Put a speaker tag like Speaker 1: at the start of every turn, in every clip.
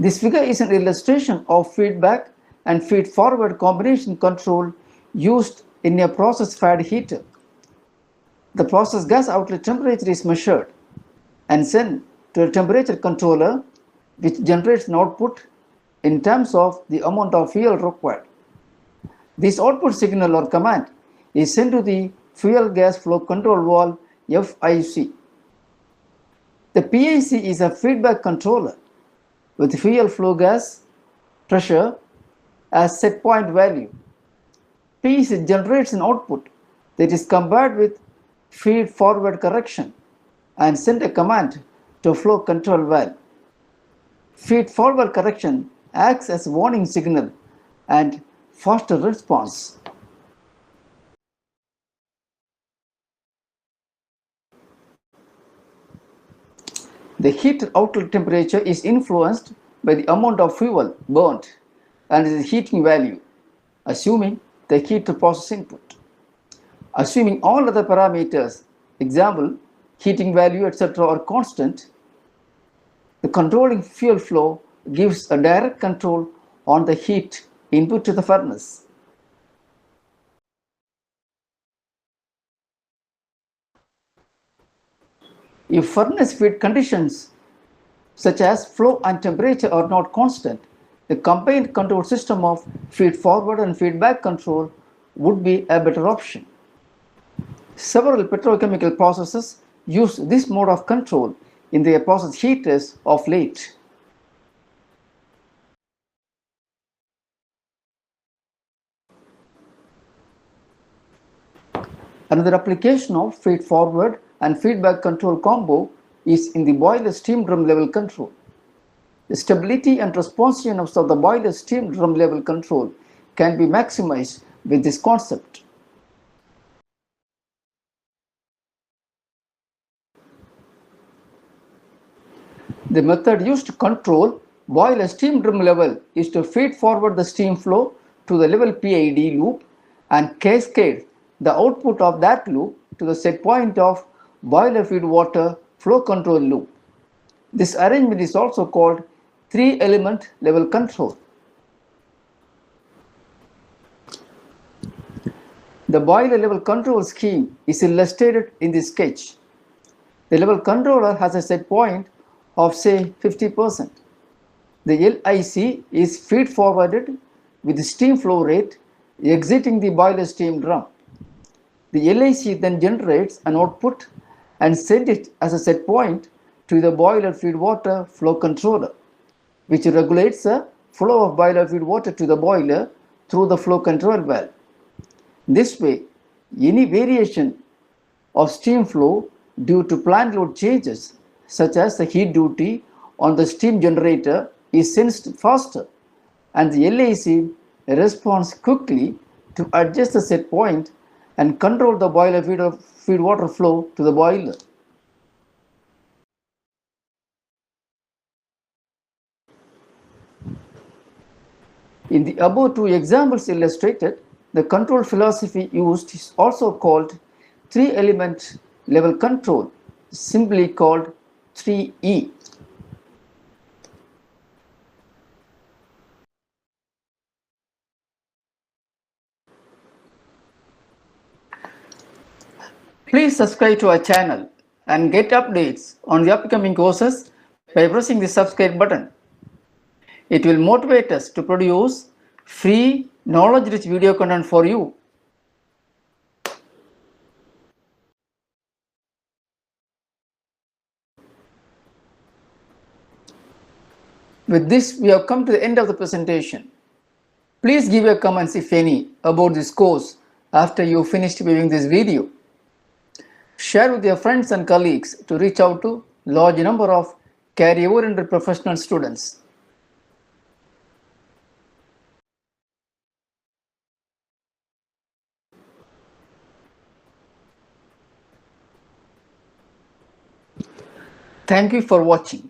Speaker 1: This figure is an illustration of feedback and feed-forward combination control used in a process-fed heater. The process gas outlet temperature is measured and sent to a temperature controller which generates an output in terms of the amount of fuel required. This output signal or command is sent to the fuel gas flow control valve FIC. The PIC is a feedback controller with fuel flow gas pressure as set point value. PIC generates an output that is compared with feed forward correction and send a command to flow control valve. Feed forward correction acts as a warning signal and faster response. The heater outlet temperature is influenced by the amount of fuel burnt and the heating value, assuming the heater process input. Assuming all other parameters, example, heating value, etc., are constant, the controlling fuel flow gives a direct control on the heat input to the furnace. If furnace feed conditions such as flow and temperature are not constant, the combined control system of feed forward and feedback control would be a better option. Several petrochemical processes use this mode of control in their process heaters of late. Another application of feed forward and feedback control combo is in the boiler steam drum level control. The stability and responsiveness of the boiler steam drum level control can be maximized with this concept. The method used to control boiler steam drum level is to feed forward the steam flow to the level PID loop and cascade the output of that loop to the set point of boiler feed water flow control loop. This arrangement is also called 3-element level control. The boiler level control scheme is illustrated in this sketch. The level controller has a set point of say 50%. The LIC is feed forwarded with the steam flow rate exiting the boiler steam drum. The LIC then generates an output and sends it as a set point to the boiler feed water flow controller, which regulates the flow of boiler feed water to the boiler through the flow control valve. This way, any variation of steam flow due to plant load changes, such as the heat duty on the steam generator, is sensed faster, and the LIC responds quickly to adjust the set point and control the boiler feed water flow to the boiler. In the above two examples illustrated, the control philosophy used is also called 3-element level control, simply called 3E. Please subscribe to our channel and get updates on the upcoming courses by pressing the subscribe button. It will motivate us to produce free, knowledge-rich video content for you. With this, we have come to the end of the presentation. Please give your comments, if any, about this course after you finished viewing this video. Share with your friends and colleagues to reach out to large number of career-oriented professional students. Thank you for watching.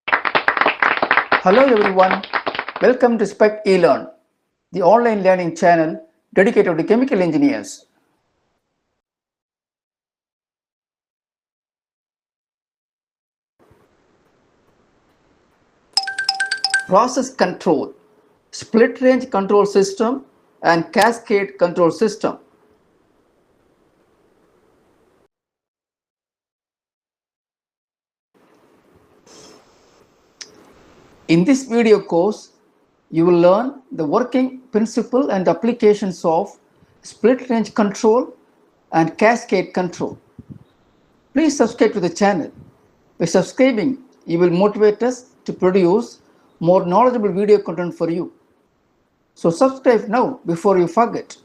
Speaker 1: Hello everyone, welcome to SPEC eLearn, the online learning channel dedicated to chemical engineers. process control, split range control system, and cascade control system. In this video course, you will learn the working principle and applications of split range control and cascade control. Please subscribe to the channel. By subscribing, you will motivate us to produce more knowledgeable video content for you. So subscribe now before you forget.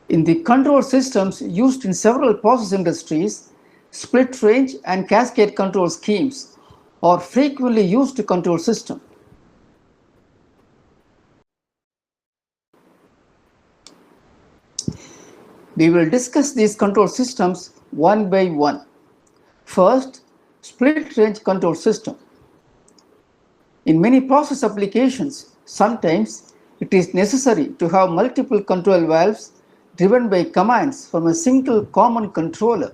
Speaker 1: In the control systems used in several process industries, split range and cascade control schemes are frequently used control systems. We will discuss these control systems one by one. First, split range control system. In many process applications, sometimes it is necessary to have multiple control valves driven by commands from a single common controller.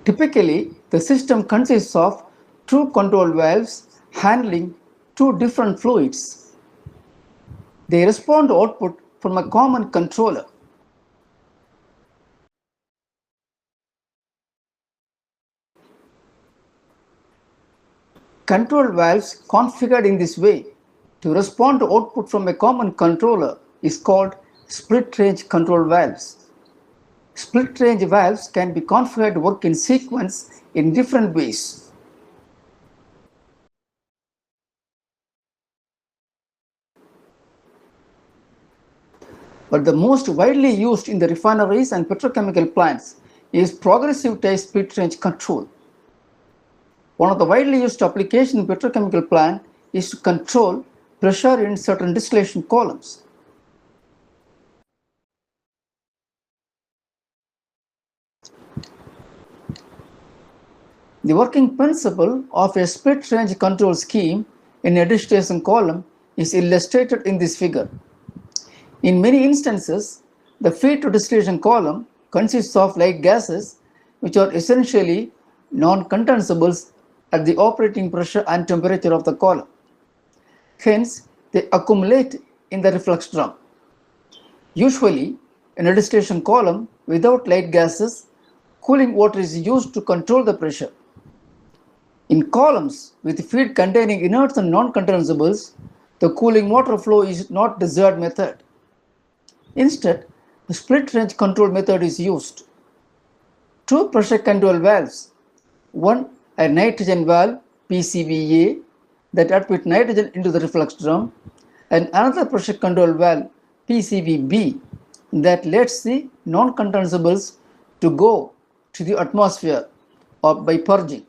Speaker 1: Typically, the system consists of two control valves handling two different fluids. They respond to output from a common controller. Control valves configured in this way to respond to output from a common controller is called split range control valves. Split range valves can be configured to work in sequence in different ways. But the most widely used in the refineries and petrochemical plants is progressive type split range control. One of the widely used applications in petrochemical plant is to control pressure in certain distillation columns. The working principle of a split range control scheme in a distillation column is illustrated in this figure. In many instances, the feed to distillation column consists of light gases which are essentially non-condensables at the operating pressure and temperature of the column. Hence, they accumulate in the reflux drum. Usually, in a distillation column without light gases, cooling water is used to control the pressure. In columns with feed containing inerts and non-condensables, the cooling water flow is not the desired method. Instead, the split range control method is used. Two pressure control valves, one a nitrogen valve PCVA that admits nitrogen into the reflux drum, and another pressure control valve PCVB that lets the non-condensables to go to the atmosphere or by purging.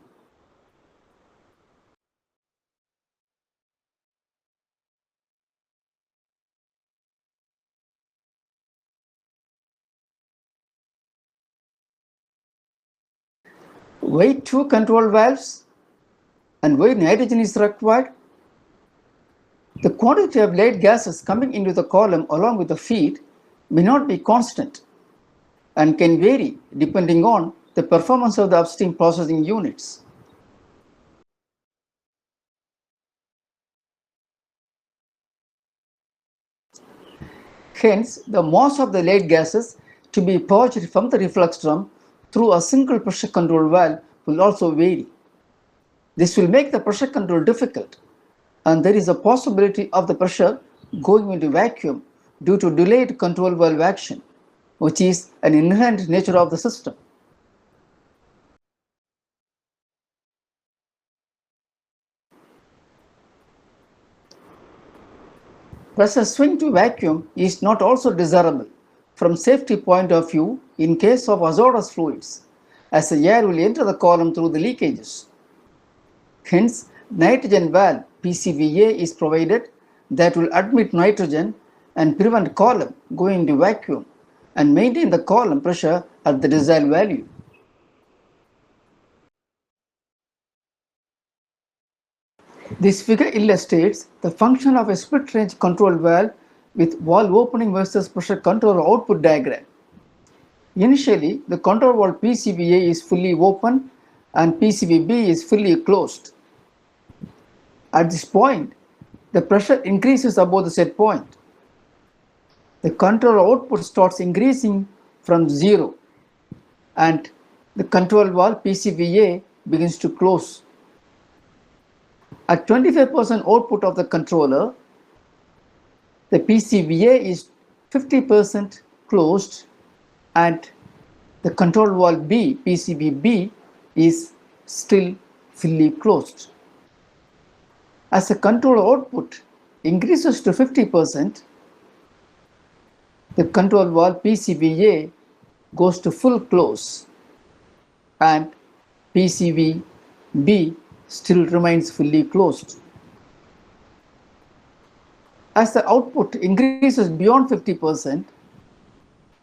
Speaker 1: Why two control valves and why nitrogen is required? The quantity of light gases coming into the column along with the feed may not be constant and can vary depending on the performance of the upstream processing units. Hence, the mass of the light gases to be purged from the reflux drum through a single pressure control valve will also vary. This will make the pressure control difficult, and there is a possibility of the pressure going into vacuum due to delayed control valve action, which is an inherent nature of the system. Pressure swing to vacuum is not also desirable from safety point of view in case of hazardous fluids, as the air will enter the column through the leakages. Hence, nitrogen valve PCVA is provided that will admit nitrogen and prevent column going into vacuum and maintain the column pressure at the desired value. This figure illustrates the function of a split range control valve with valve opening versus pressure control output diagram. Initially, the control valve PCVA is fully open and PCVB is fully closed. At this point, the pressure increases above the set point. The control output starts increasing from 0 and the control valve PCVA begins to close. At 25% output of the controller, the PCVA is 50% closed and the control valve B, PCVB, is still fully closed. As the control output increases to 50%, the control valve PCVA goes to full close and PCVB still remains fully closed. As the output increases beyond 50%,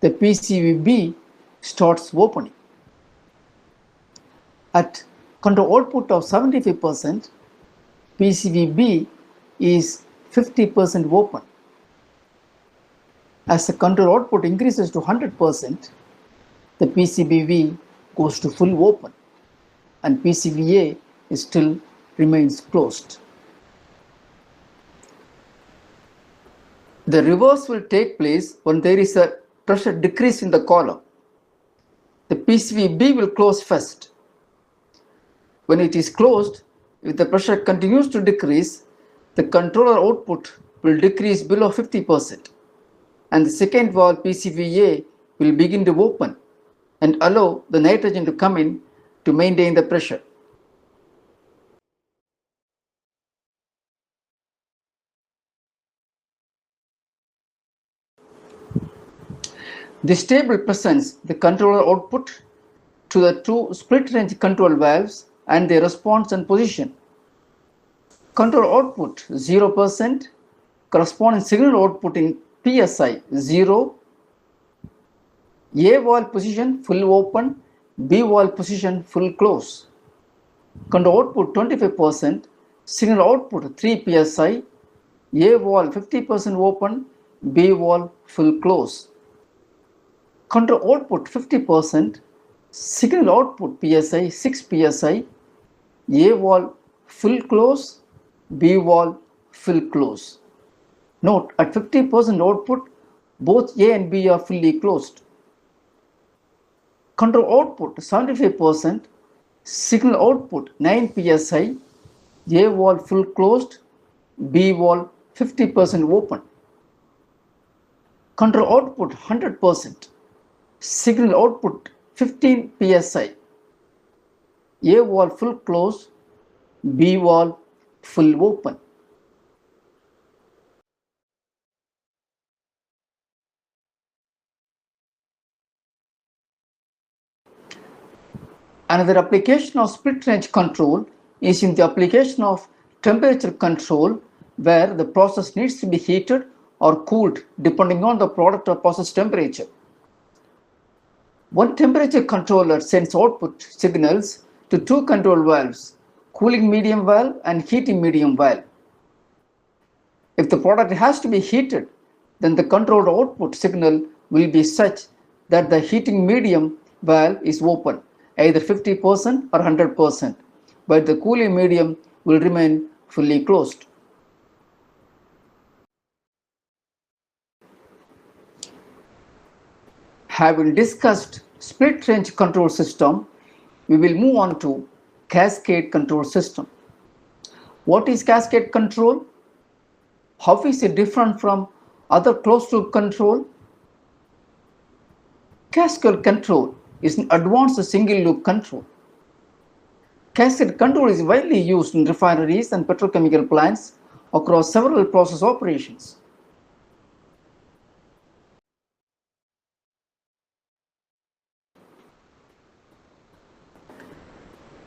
Speaker 1: the PCVB starts opening. At control output of 75%, PCVB is 50% open. As the control output increases to 100%, the PCVB goes to full open and PCVA still remains closed. The reverse will take place when there is a pressure decrease in the column. The PCVB will close first. When it is closed, if the pressure continues to decrease, the controller output will decrease below 50% and the second valve PCVA will begin to open and allow the nitrogen to come in to maintain the pressure. This table presents the controller output to the two split range control valves and their response and position. Control output 0%, corresponding signal output in PSI 0, A valve position full open, B valve position full close. Control output 25%, signal output 3 PSI, A valve 50% open, B valve full close. Control output 50%, signal output PSI 6 PSI, A valve full close, B valve full close. Note, at 50% output, both A and B are fully closed. Control output 75%, signal output 9 PSI, A valve full closed, B valve 50% open. Control output 100%, signal output 15 PSI, A valve full closed, B valve full open. Another application of split range control is in the application of temperature control, where the process needs to be heated or cooled depending on the product or process temperature. One temperature controller sends output signals to two control valves, cooling medium valve and heating medium valve. If the product has to be heated, then the controlled output signal will be such that the heating medium valve is open, either 50% or 100%, but the cooling medium will remain fully closed. Having discussed split range control system, we will move on to cascade control system. What is cascade control? How is it different from other closed loop control? Cascade control is an advanced single loop control. Cascade control is widely used in refineries and petrochemical plants across several process operations.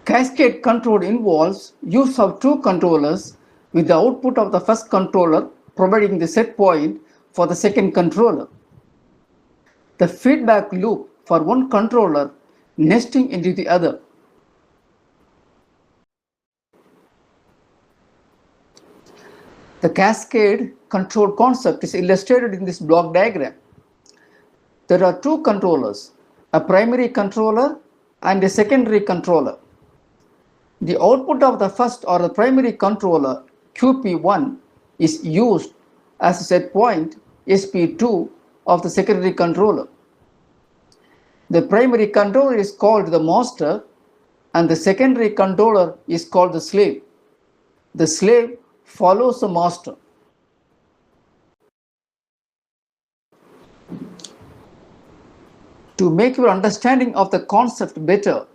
Speaker 1: Cascade control involves use of two controllers with the output of the first controller providing the set point for the second controller. The feedback loop for one controller nesting into the other. The cascade control concept is illustrated in this block diagram. There are two controllers, a primary controller and a secondary controller. The output of the first or the primary controller, QP1, is used as a set point, SP2, of the secondary controller. The primary controller is called the master and the secondary controller is called the slave. The slave follows the master. To make your understanding of the concept better,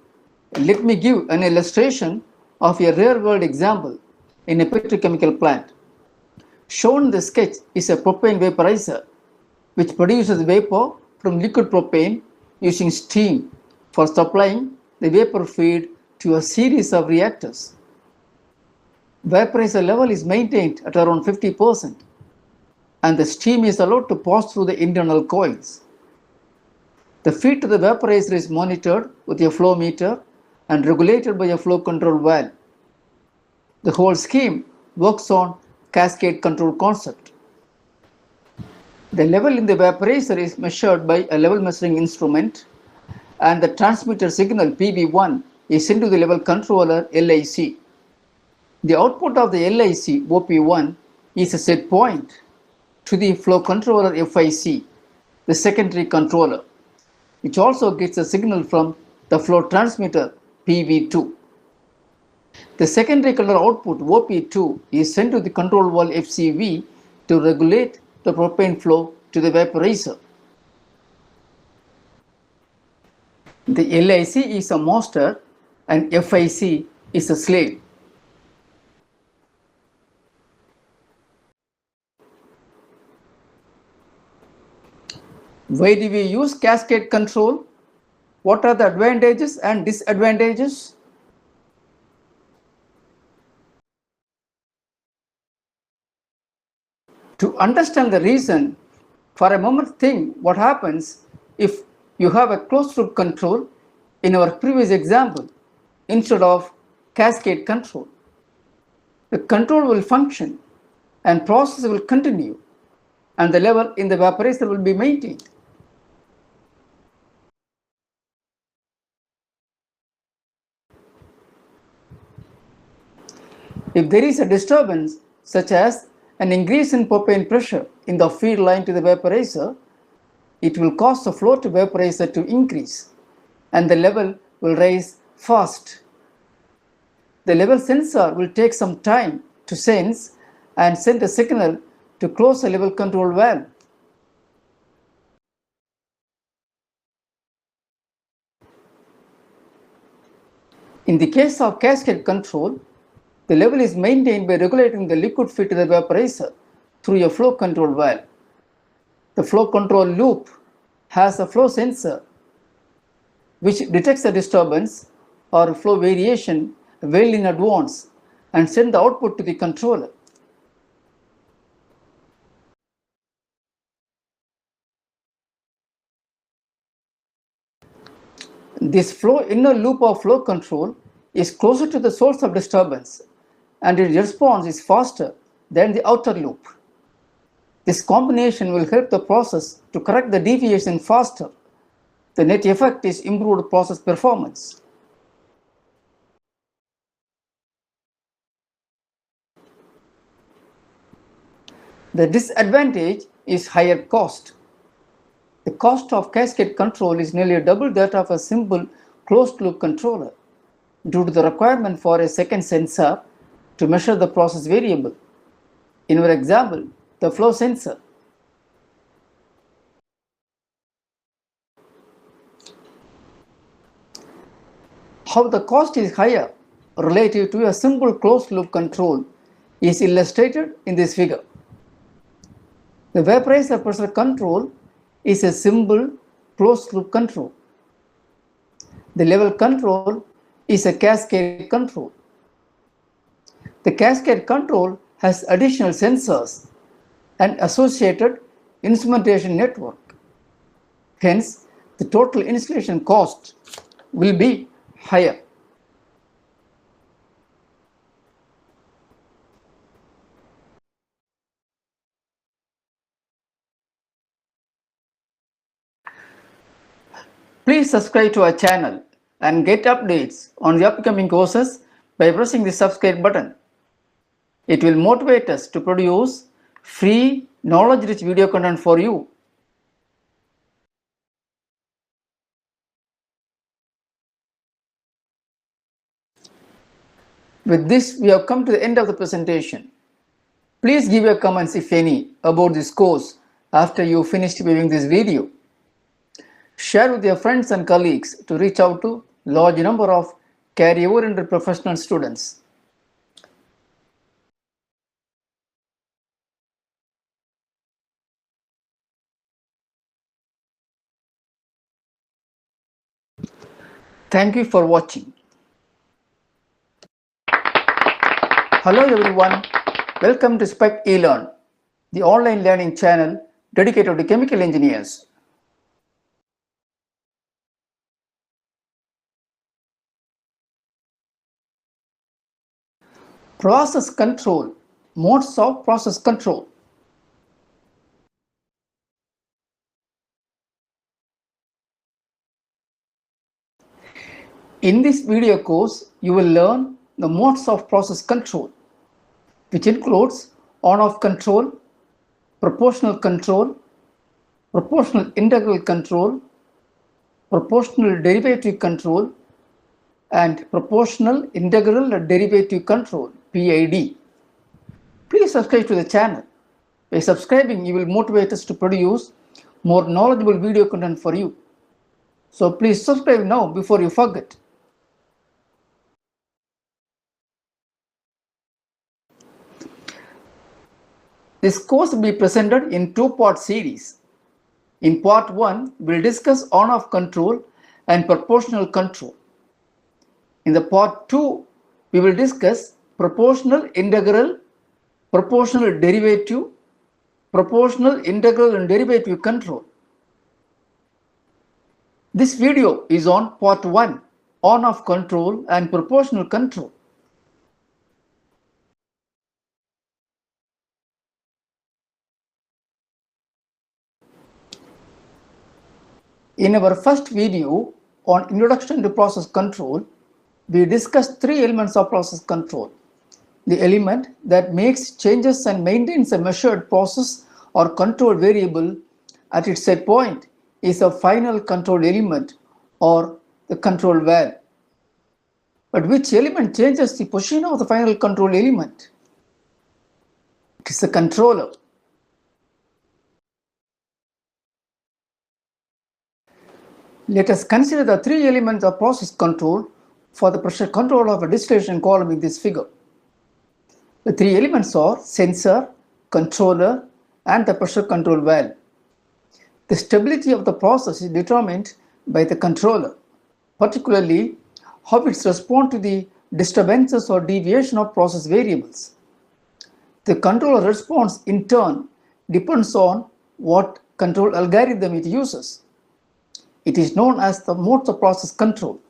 Speaker 1: let me give an illustration of a real-world example in a petrochemical plant. Shown in the sketch is a propane vaporizer which produces vapor from liquid propane using steam for supplying the vapor feed to a series of reactors. Vaporizer level is maintained at around 50% and the steam is allowed to pass through the internal coils. The feed to the vaporizer is monitored with a flow meter and regulated by a flow control valve. The whole scheme works on cascade control concept. The level in the vaporizer is measured by a level measuring instrument and the transmitter signal PV1 is sent to the level controller LIC. The output of the LIC OP1 is a set point to the flow controller FIC, the secondary controller, which also gets a signal from the flow transmitter PV2. The secondary controller output OP2 is sent to the control valve FCV to regulate the propane flow to the vaporizer. The LIC is a master and FIC is a slave. Why do we use cascade control? What are the advantages and disadvantages? To understand the reason, for a moment think what happens if you have a closed loop control in our previous example instead of cascade control. The control will function and process will continue and the level in the vaporizer will be maintained. If there is a disturbance, such as an increase in propane pressure in the feed line to the vaporizer, it will cause the flow to vaporizer to increase and the level will rise fast. The level sensor will take some time to sense and send a signal to close the level control valve. In the case of cascade control, the level is maintained by regulating the liquid feed to the vaporizer through a flow control valve. The flow control loop has a flow sensor which detects the disturbance or flow variation well in advance and sends the output to the controller. This inner loop of flow control is closer to the source of disturbance and its response is faster than the outer loop. This combination will help the process to correct the deviation faster. The net effect is improved process performance. The disadvantage is higher cost. The cost of cascade control is nearly double that of a simple closed-loop controller due to the requirement for a second sensor to measure the process variable. In our example, the flow sensor. How the cost is higher relative to a simple closed-loop control is illustrated in this figure. The vaporizer pressure control is a simple closed-loop control. The level control is a cascade control. The cascade control has additional sensors and associated instrumentation network. Hence, the total installation cost will be higher. Please subscribe to our channel and get updates on the upcoming courses by pressing the subscribe button. It will motivate us to produce free, knowledge-rich video content for you. With this, we have come to the end of the presentation. Please give your comments, if any, about this course after you finished viewing this video. Share with your friends and colleagues to reach out to large number of career-oriented professional students. Thank you for watching. Hello everyone, welcome to Spec eLearn, the online learning channel dedicated to chemical engineers. Process control, modes of process control. In this video course, you will learn the modes of process control, which includes on-off control, proportional control, proportional integral control, proportional derivative control, and proportional integral derivative control, PID. Please subscribe to the channel. By subscribing, you will motivate us to produce more knowledgeable video content for you. So please subscribe now before you forget. This course will be presented in two-part series. In part 1, we will discuss on-off control and proportional control. In the part 2, we will discuss proportional integral, proportional derivative, proportional integral and derivative control. This video is on part 1, on-off control and proportional control. In our first video on Introduction to Process Control, we discussed three elements of process control. The element that makes changes and maintains a measured process or control variable at its set point is a final control element or the control valve. But which element changes the position of the final control element? It is the controller. Let us consider the three elements of process control for the pressure control of a distillation column in this figure. The three elements are sensor, controller, and the pressure control valve. The stability of the process is determined by the controller, particularly how it responds to the disturbances or deviation of process variables. The controller response in turn depends on what control algorithm it uses. It is known as the modes of process control.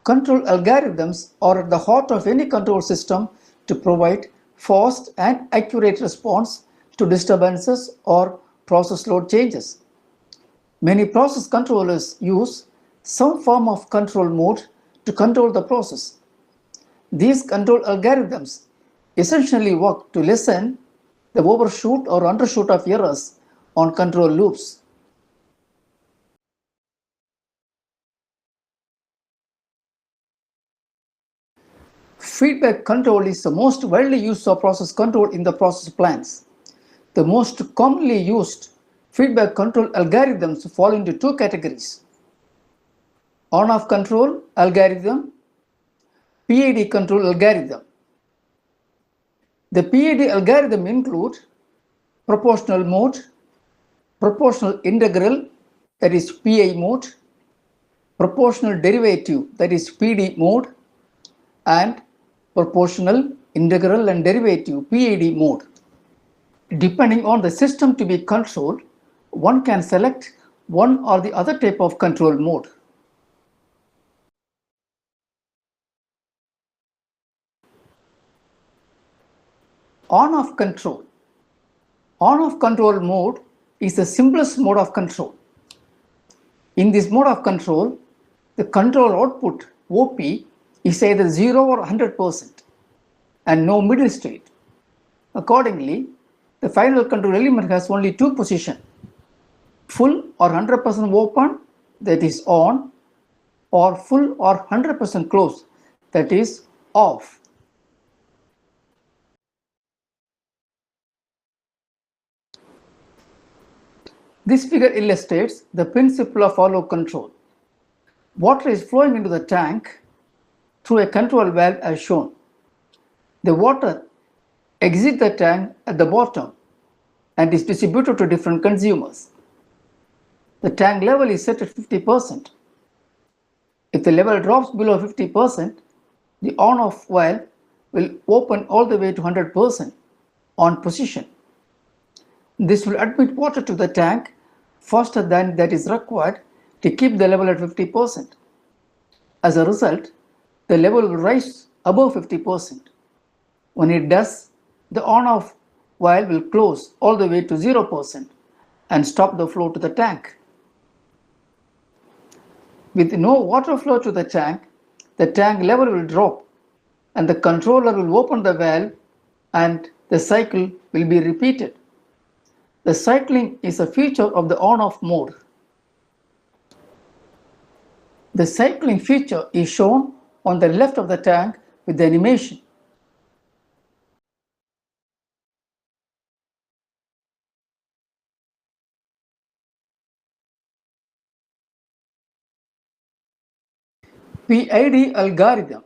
Speaker 1: Control algorithms are at the heart of any control system to provide fast and accurate response to disturbances or process load changes. Many process controllers use some form of control mode to control the process. These control algorithms essentially work to lessen the overshoot or undershoot of errors on control loops. Feedback control is the most widely used of process control in the process plants. The most commonly used feedback control algorithms fall into two categories: on-off control algorithm, PID control algorithm. The PID algorithm include proportional mode, proportional integral, that is PI mode, proportional derivative, that is PD mode, and proportional integral and derivative, PID mode. Depending on the system to be controlled, one can select one or the other type of control mode. On-off control. On-off control mode is the simplest mode of control. In this mode of control, the control output OP is either 0 or 100% and no middle state. Accordingly, the final control element has only two positions: full or 100% open, that is on, or full or 100% closed, that is off. This figure illustrates the principle of follow control. Water is flowing into the tank through a control valve as shown. The water exits the tank at the bottom and is distributed to different consumers. The tank level is set at 50%. If the level drops below 50%, the on-off valve will open all the way to 100% on position. This will admit water to the tank faster than that is required to keep the level at 50%. As a result, the level will rise above 50%. When it does, the on-off valve will close all the way to 0% and stop the flow to the tank. With no water flow to the tank level will drop and the controller will open the valve and the cycle will be repeated. The cycling is a feature of the on-off mode. The cycling feature is shown on the left of the tank with the animation. PID algorithm,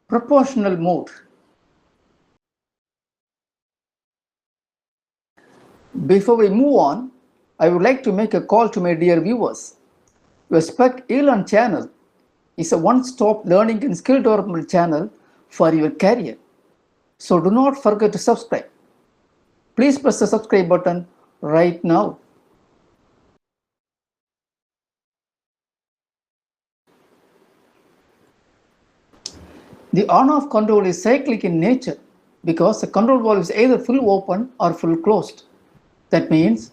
Speaker 1: proportional mode. Before we move on, I would like to make a call to my dear viewers. Your Spec eLearn channel is a one-stop learning and skill development channel for your career. So do not forget to subscribe. Please press the subscribe button right now. The on-off control is cyclic in nature because the control valve is either full open or full closed. That means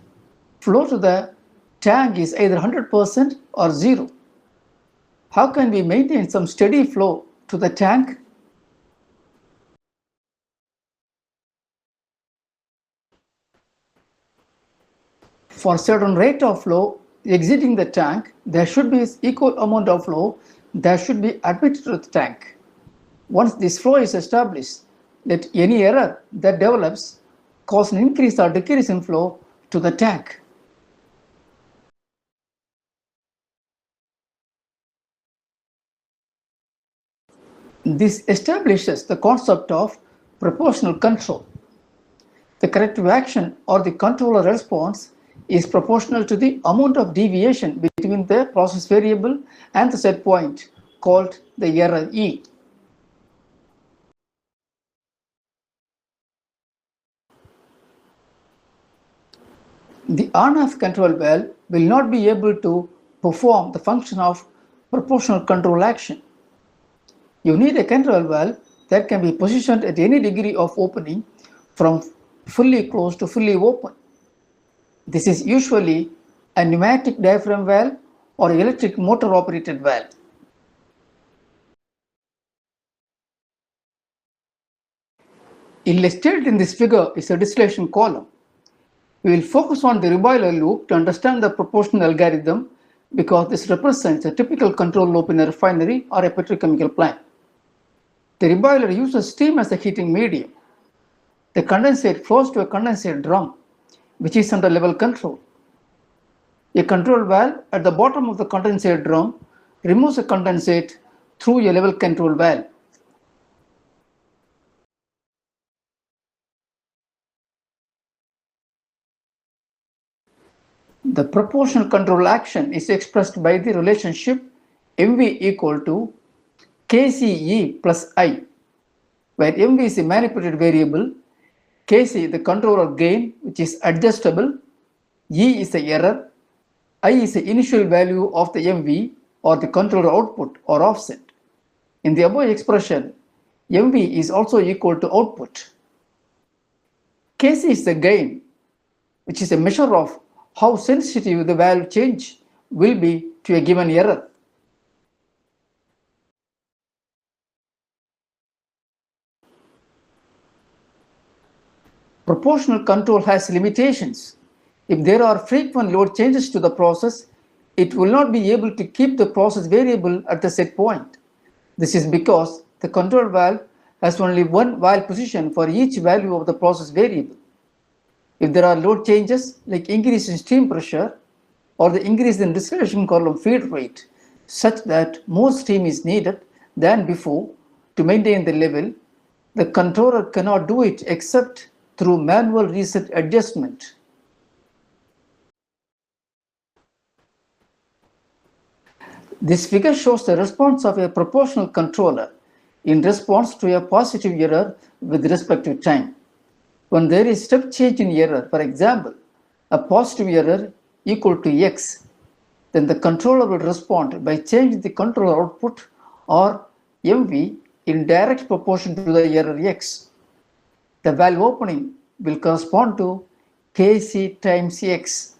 Speaker 1: flow to the tank is either 100% or 0. How can we maintain some steady flow to the tank? For certain rate of flow exiting the tank, there should be equal amount of flow that should be admitted to the tank. Once this flow is established, let any error that develops cause an increase or decrease in flow to the tank. This establishes the concept of proportional control. The corrective action or the controller response is proportional to the amount of deviation between the process variable and the set point, called the error E. The on-off control valve will not be able to perform the function of proportional control action. You need a control valve that can be positioned at any degree of opening from fully closed to fully open. This is usually a pneumatic diaphragm valve or electric motor operated valve. Illustrated in this figure is a distillation column. We will focus on the reboiler loop to understand the proportional algorithm because this represents a typical control loop in a refinery or a petrochemical plant. The reboiler uses steam as a heating medium. The condensate flows to a condensate drum, which is under level control. A control valve at the bottom of the condensate drum removes the condensate through a level control valve. The proportional control action is expressed by the relationship MV equal to KCE plus I, where MV is a manipulated variable, KC the controller gain which is adjustable, E is the error, I is the initial value of the MV or the controller output or offset. In the above expression, MV is also equal to output. Kc is the gain, which is a measure of how sensitive the value change will be to a given error. Proportional control has limitations. If there are frequent load changes to the process, it will not be able to keep the process variable at the set point. This is because the control valve has only one valve position for each value of the process variable. If there are load changes like increase in steam pressure or the increase in distillation column feed rate such that more steam is needed than before to maintain the level, the controller cannot do it except through manual reset adjustment. This figure shows the response of a proportional controller in response to a positive error with respect to time. When there is step change in error, for example, a positive error equal to x, then the controller will respond by changing the controller output or MV in direct proportion to the error x. The valve opening will correspond to Kc times x.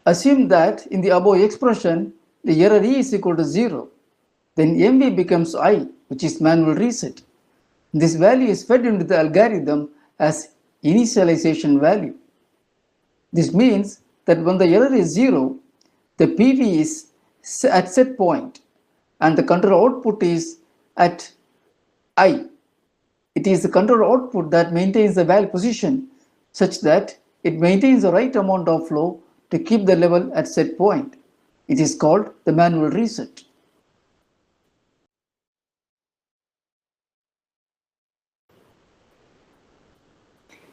Speaker 1: Assume that in the above expression, the error E is equal to 0. Then MV becomes I, which is manual reset. This value is fed into the algorithm as initialization value. This means that when the error is 0, the PV is at set point and the control output is at I. It is the control output that maintains the valve position such that it maintains the right amount of flow to keep the level at set point. It is called the manual reset.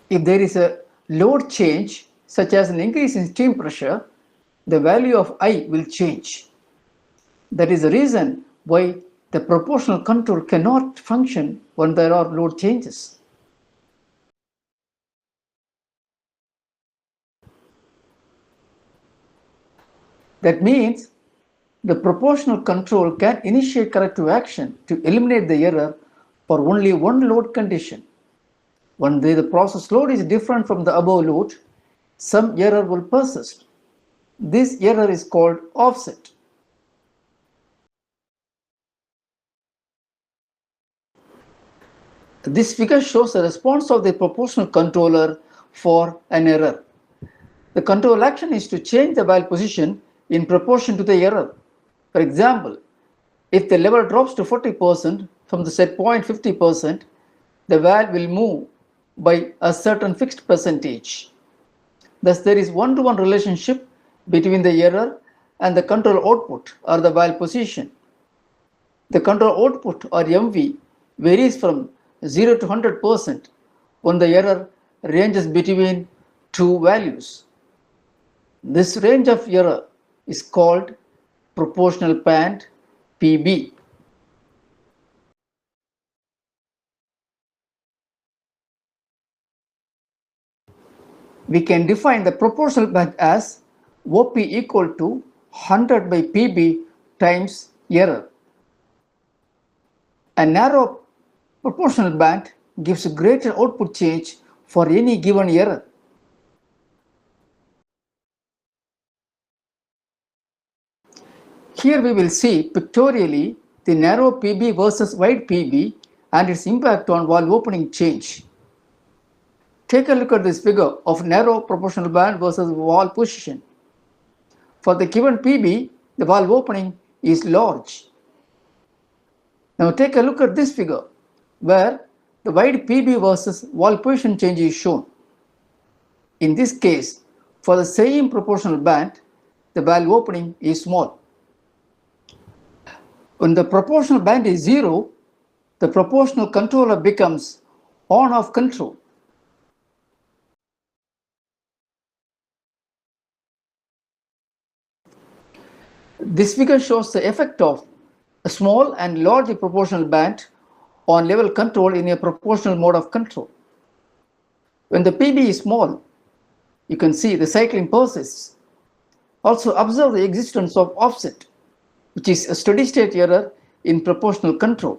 Speaker 1: If there is a load change, such as an increase in steam pressure, the value of I will change. That is the reason why the proportional control cannot function when there are load changes. That means the proportional control can initiate corrective action to eliminate the error for only one load condition. When the process load is different from the above load, some error will persist. This error is called offset. This figure shows the response of the proportional controller for an error. The control action is to change the valve position in proportion to the error. For example, if the level drops to 40% from the set point 50%, the valve will move by a certain fixed percentage. Thus, there is one-to-one relationship between the error and the control output or the valve position. The control output or MV varies from 0 to 100% when the error ranges between two values. This range of error is called proportional band PB. We can define the proportional band as OP equal to 100 by PB times error. A narrow proportional band gives a greater output change for any given error. Here we will see pictorially the narrow PB versus wide PB and its impact on valve opening change. Take a look at this figure of narrow proportional band versus valve position. For the given PB, the valve opening is large. Now take a look at this figure where the wide PB versus valve position change is shown. In this case, for the same proportional band, the valve opening is small. When the proportional band is 0, the proportional controller becomes on-off control. This figure shows the effect of a small and large proportional band on level control in a proportional mode of control. When the PB is small, you can see the cycling persists. Also observe the existence of offset. which is a steady state error in proportional control.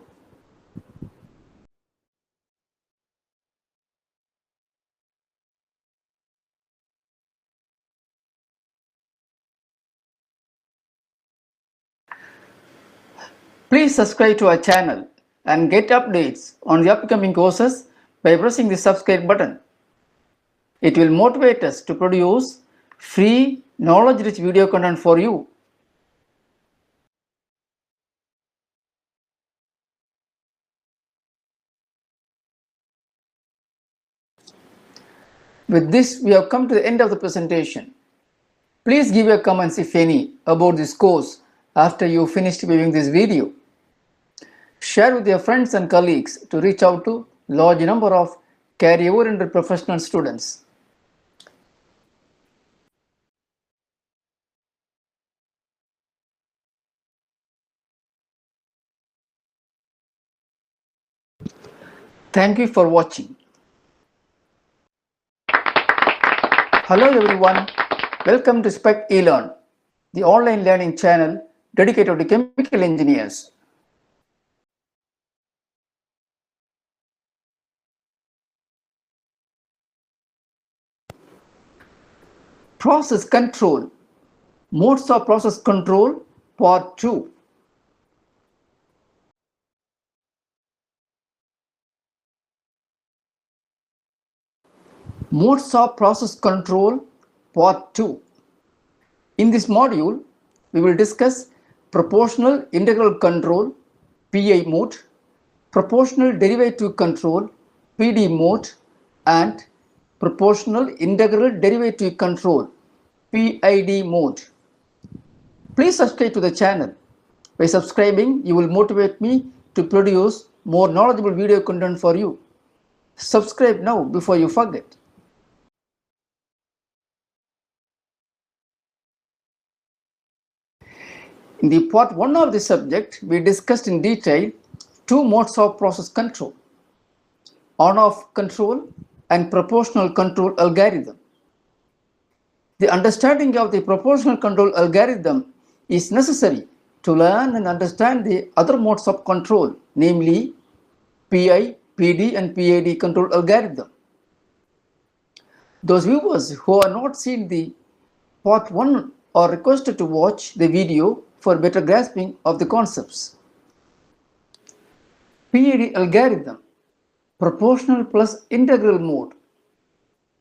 Speaker 1: Please subscribe to our channel and get updates on the upcoming courses by pressing the subscribe button. It will motivate us to produce free, knowledge-rich video content for you. With this, we have come to the end of the presentation. Please give your comments, if any, about this course after you finished viewing this video. Share with your friends and colleagues to reach out to large number of career-oriented professional students. Thank you for watching. Hello everyone, welcome to Spec eLearn, the online learning channel dedicated to chemical engineers. Process control, modes of process control, part 2. Modes of process control, part 2. In this module, we will discuss proportional integral control, PI mode, proportional derivative control, PD mode, and proportional integral derivative control, PID mode. Please subscribe to the channel. By subscribing, you will motivate me to produce more knowledgeable video content for you. Subscribe now before you forget. In the part 1 of the subject, we discussed in detail two modes of process control, on-off control and proportional control algorithm. The understanding of the proportional control algorithm is necessary to learn and understand the other modes of control, namely PI, PD and PID control algorithm. Those viewers who have not seen the part 1 are requested to watch the video for better grasping of the concepts. PID algorithm, proportional plus integral mode.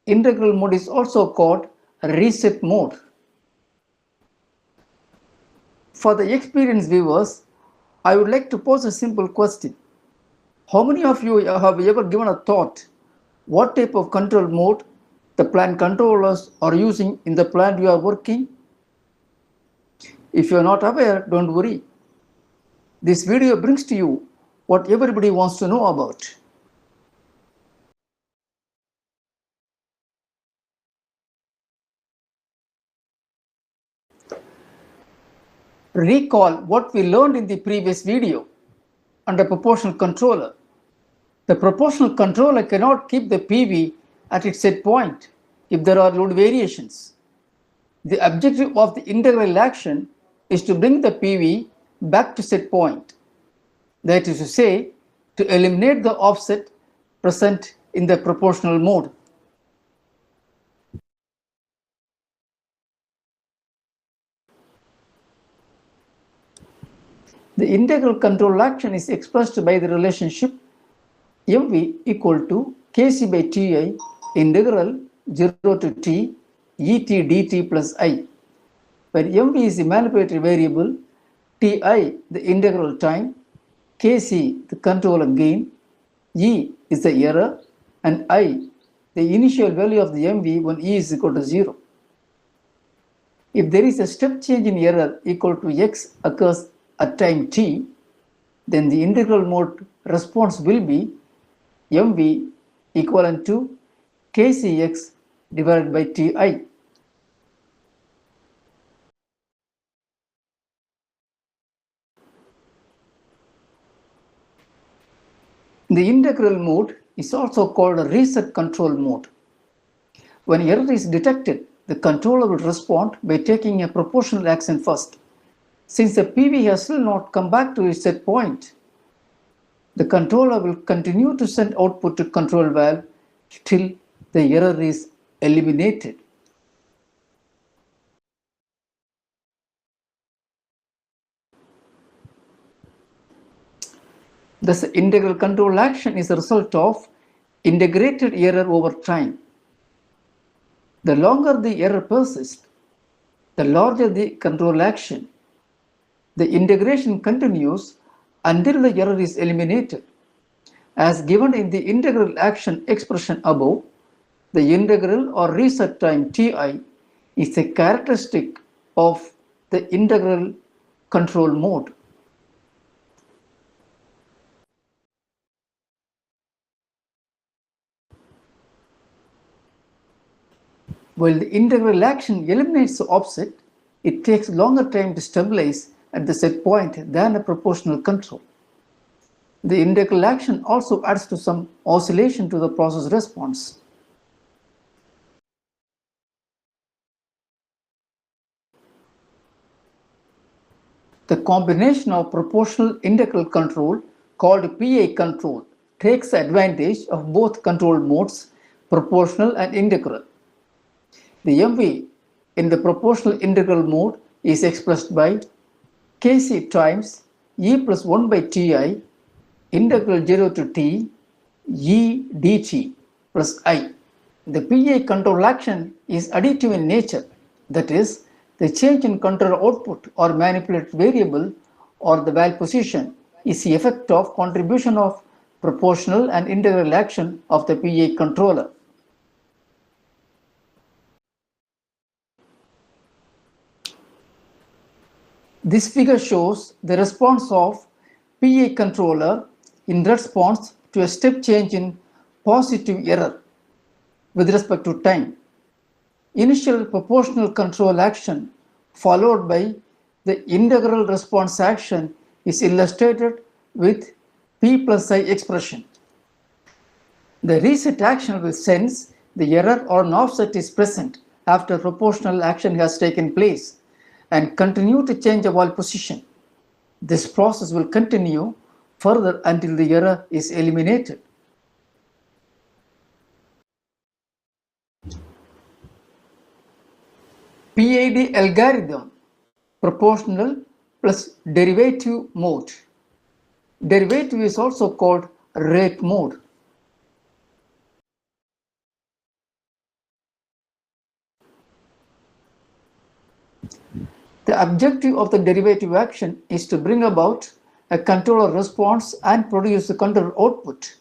Speaker 1: Integral mode is also called reset mode. For the experienced viewers, I would like to pose a simple question. How many of you have ever given a thought what type of control mode the plant controllers are using in the plant you are working? If you are not aware, don't worry. This video brings to you what everybody wants to know about. Recall what we learned in the previous video under proportional controller. The proportional controller cannot keep the PV at its set point if there are load variations. The objective of the integral action is to bring the PV back to set point. That is to say, to eliminate the offset present in the proportional mode. The integral control action is expressed by the relationship mv equal to kc by ti integral 0 to t et dt plus I, where mv is the manipulatory variable, ti the integral time, kc the controller gain, e is the error, and I the initial value of the mv when e is equal to 0. If there is a step change in error equal to x occurs at time t, then the integral mode response will be mv equivalent to kcx divided by ti. The integral mode is also called a reset control mode. When error is detected, the controller will respond by taking a proportional action first. Since the PV has still not come back to its set point, the controller will continue to send output to control valve till the error is eliminated. Thus, integral control action is a result of integrated error over time. The longer the error persists, the larger the control action. The integration continues until the error is eliminated. As given in the integral action expression above, the integral or reset time Ti is a characteristic of the integral control mode. While the integral action eliminates the offset, it takes longer time to stabilize at the set point than a proportional control. The integral action also adds to some oscillation to the process response. The combination of proportional integral control, called PI control, takes advantage of both control modes, proportional and integral. The MV in the proportional integral mode is expressed by Kc times E plus 1 by Ti integral 0 to T E dt plus I. The PI control action is additive in nature, that is, the change in control output or manipulated variable or the valve position is the effect of contribution of proportional and integral action of the PI controller. This figure shows the response of PI controller in response to a step change in positive error with respect to time. Initial proportional control action followed by the integral response action is illustrated with P plus I expression. The reset action will sense the error or an offset is present after proportional action has taken place and continue to change the valve position. This process will continue further until the error is eliminated. PID algorithm, proportional plus derivative mode. Derivative is also called rate mode. The objective of the derivative action is to bring about a controller response and produce a control output,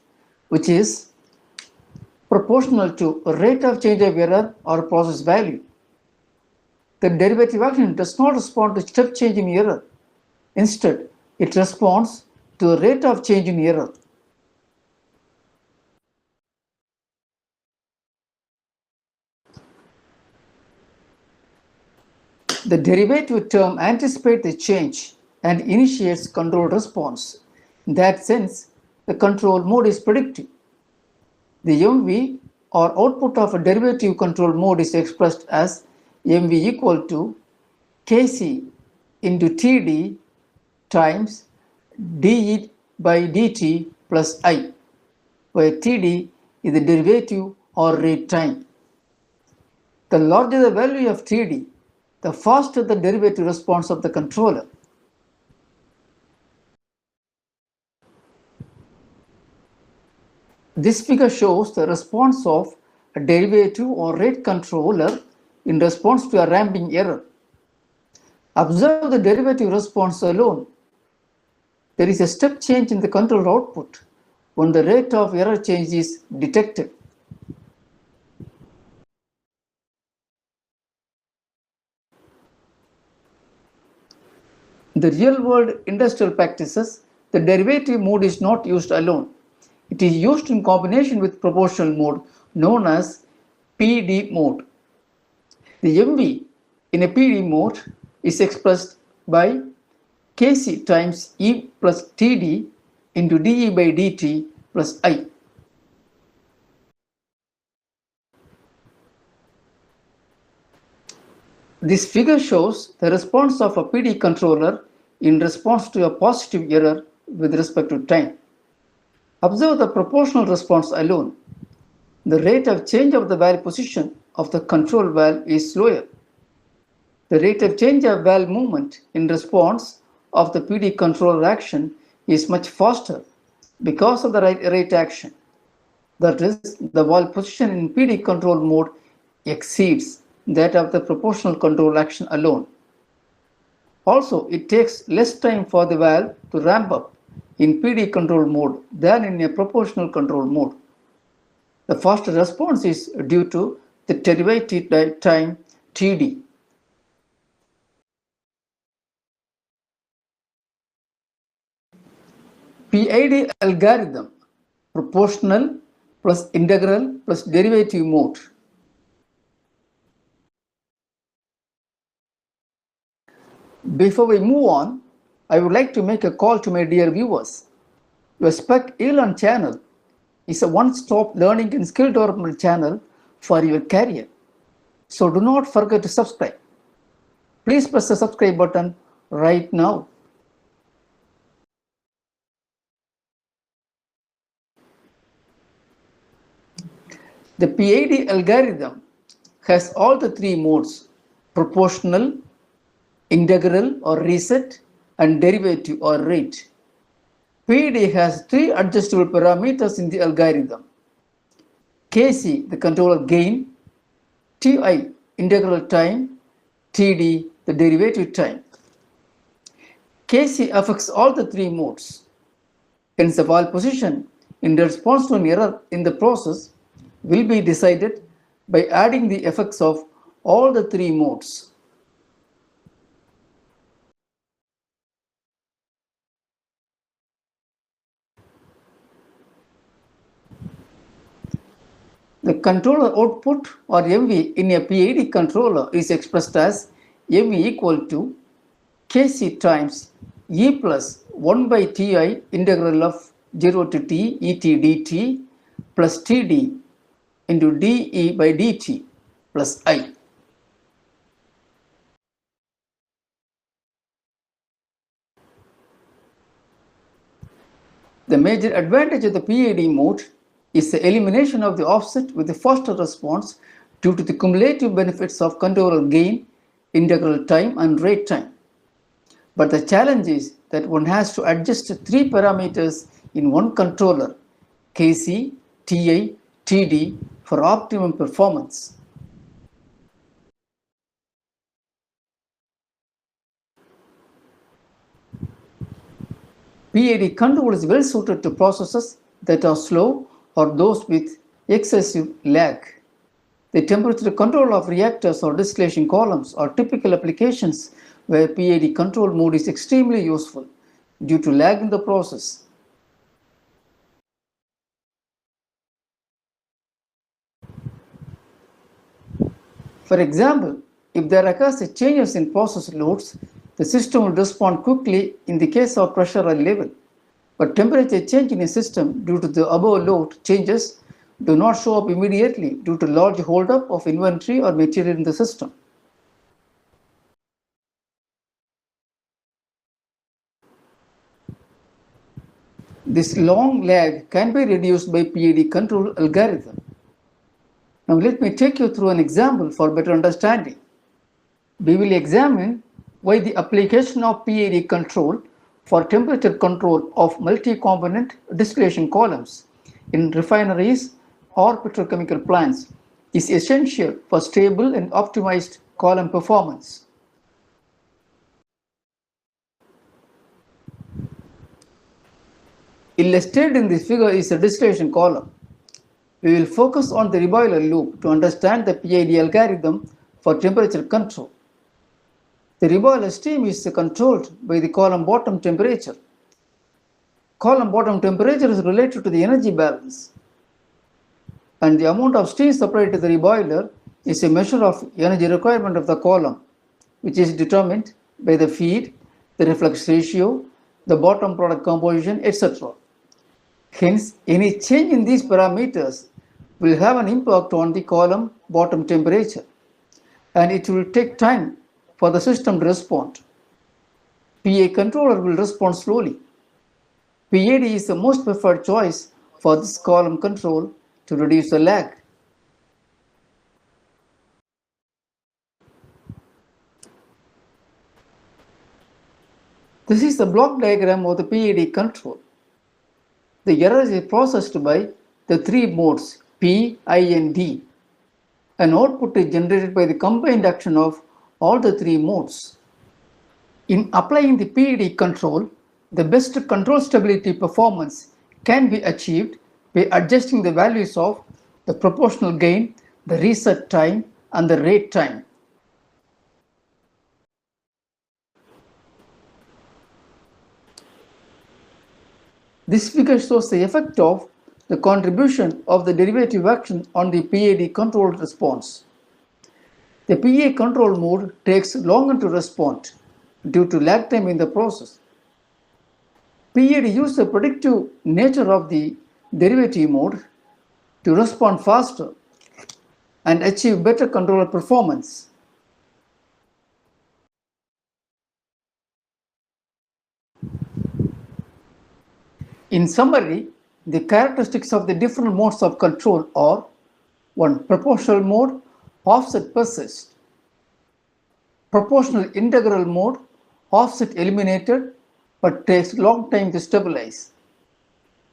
Speaker 1: which is proportional to rate of change of error or process value. The derivative action does not respond to step change in error. Instead, it responds to the rate of change in error. The derivative term anticipates the change and initiates control response. In that sense, the control mode is predictive. The MV or output of a derivative control mode is expressed as MV equal to Kc into Td times dE by dt plus I, where Td is the derivative or rate time. The larger the value of Td, the faster the derivative response of the controller. This figure shows the response of a derivative or rate controller in response to a ramping error. Observe the derivative response alone. There is a step change in the control output when the rate of error change is detected. In the real-world industrial practices, the derivative mode is not used alone. It is used in combination with proportional mode known as PD mode. The MV in a PD mode is expressed by Kc times E plus Td into dE by dt plus I. This figure shows the response of a PD controller in response to a positive error with respect to time. Observe the proportional response alone. The rate of change of the valve position of the control valve is slower. The rate of change of valve movement in response of the PD controller action is much faster because of the rate action. That is, the valve position in PD control mode exceeds that of the proportional control action alone. Also, it takes less time for the valve to ramp up in PD control mode than in a proportional control mode. The faster response is due to the derivative time Td. PID algorithm, proportional plus integral plus derivative mode. Before we move on, I would like to make a call to my dear viewers. Your Spec eLearn channel is a one-stop learning and skill development channel for your career. So do not forget to subscribe. Please press the subscribe button right now. The PID algorithm has all the three modes: proportional, integral or reset, and derivative or rate. PID has three adjustable parameters in the algorithm: Kc, the controller gain; Ti, integral time; Td, the derivative time. Kc affects all the three modes. Hence, the valve position in response to an error in the process will be decided by adding the effects of all the three modes. The controller output or MV in a PID controller is expressed as MV equal to Kc times E plus 1 by Ti integral of 0 to T et dt plus Td into dE by dt plus I. The major advantage of the PID mode is the elimination of the offset with the faster response due to the cumulative benefits of controller gain, integral time, and rate time. But the challenge is that one has to adjust three parameters in one controller: Kc, Ti, Td, for optimum performance. PID control is well suited to processes that are slow or those with excessive lag. The temperature control of reactors or distillation columns are typical applications where PID control mode is extremely useful due to lag in the process. For example, if there occurs a changes in process loads, the system will respond quickly in the case of pressure or level. But temperature change in a system due to the above load changes do not show up immediately due to large holdup of inventory or material in the system. This long lag can be reduced by PID control algorithm. Now let me take you through an example for better understanding. We will examine why the application of PID control for temperature control of multi-component distillation columns in refineries or petrochemical plants is essential for stable and optimized column performance. Illustrated in this figure is a distillation column. We will focus on the reboiler loop to understand the PID algorithm for temperature control. The reboiler steam is controlled by the column bottom temperature. Column bottom temperature is related to the energy balance, and the amount of steam supplied to the reboiler is a measure of energy requirement of the column, which is determined by the feed, the reflux ratio, the bottom product composition, etc. Hence, any change in these parameters will have an impact on the column bottom temperature. and it will take time for the system to respond. PA controller will respond slowly. PAD is the most preferred choice for this column control to reduce the lag. This is the block diagram of the PAD control. The error is processed by the three modes P, I, and D. An output is generated by the combined action of all the three modes. In applying the PAD control, the best control stability performance can be achieved by adjusting the values of the proportional gain, the reset time, and the rate time. This figure shows the effect of the contribution of the derivative action on the PAD control response. The PA control mode takes longer to respond due to lag time in the process. PAD uses the predictive nature of the derivative mode to respond faster and achieve better controller performance. In summary, the characteristics of the different modes of control are: 1. Proportional mode, offset persists. Proportional integral mode, offset eliminated but takes long time to stabilize.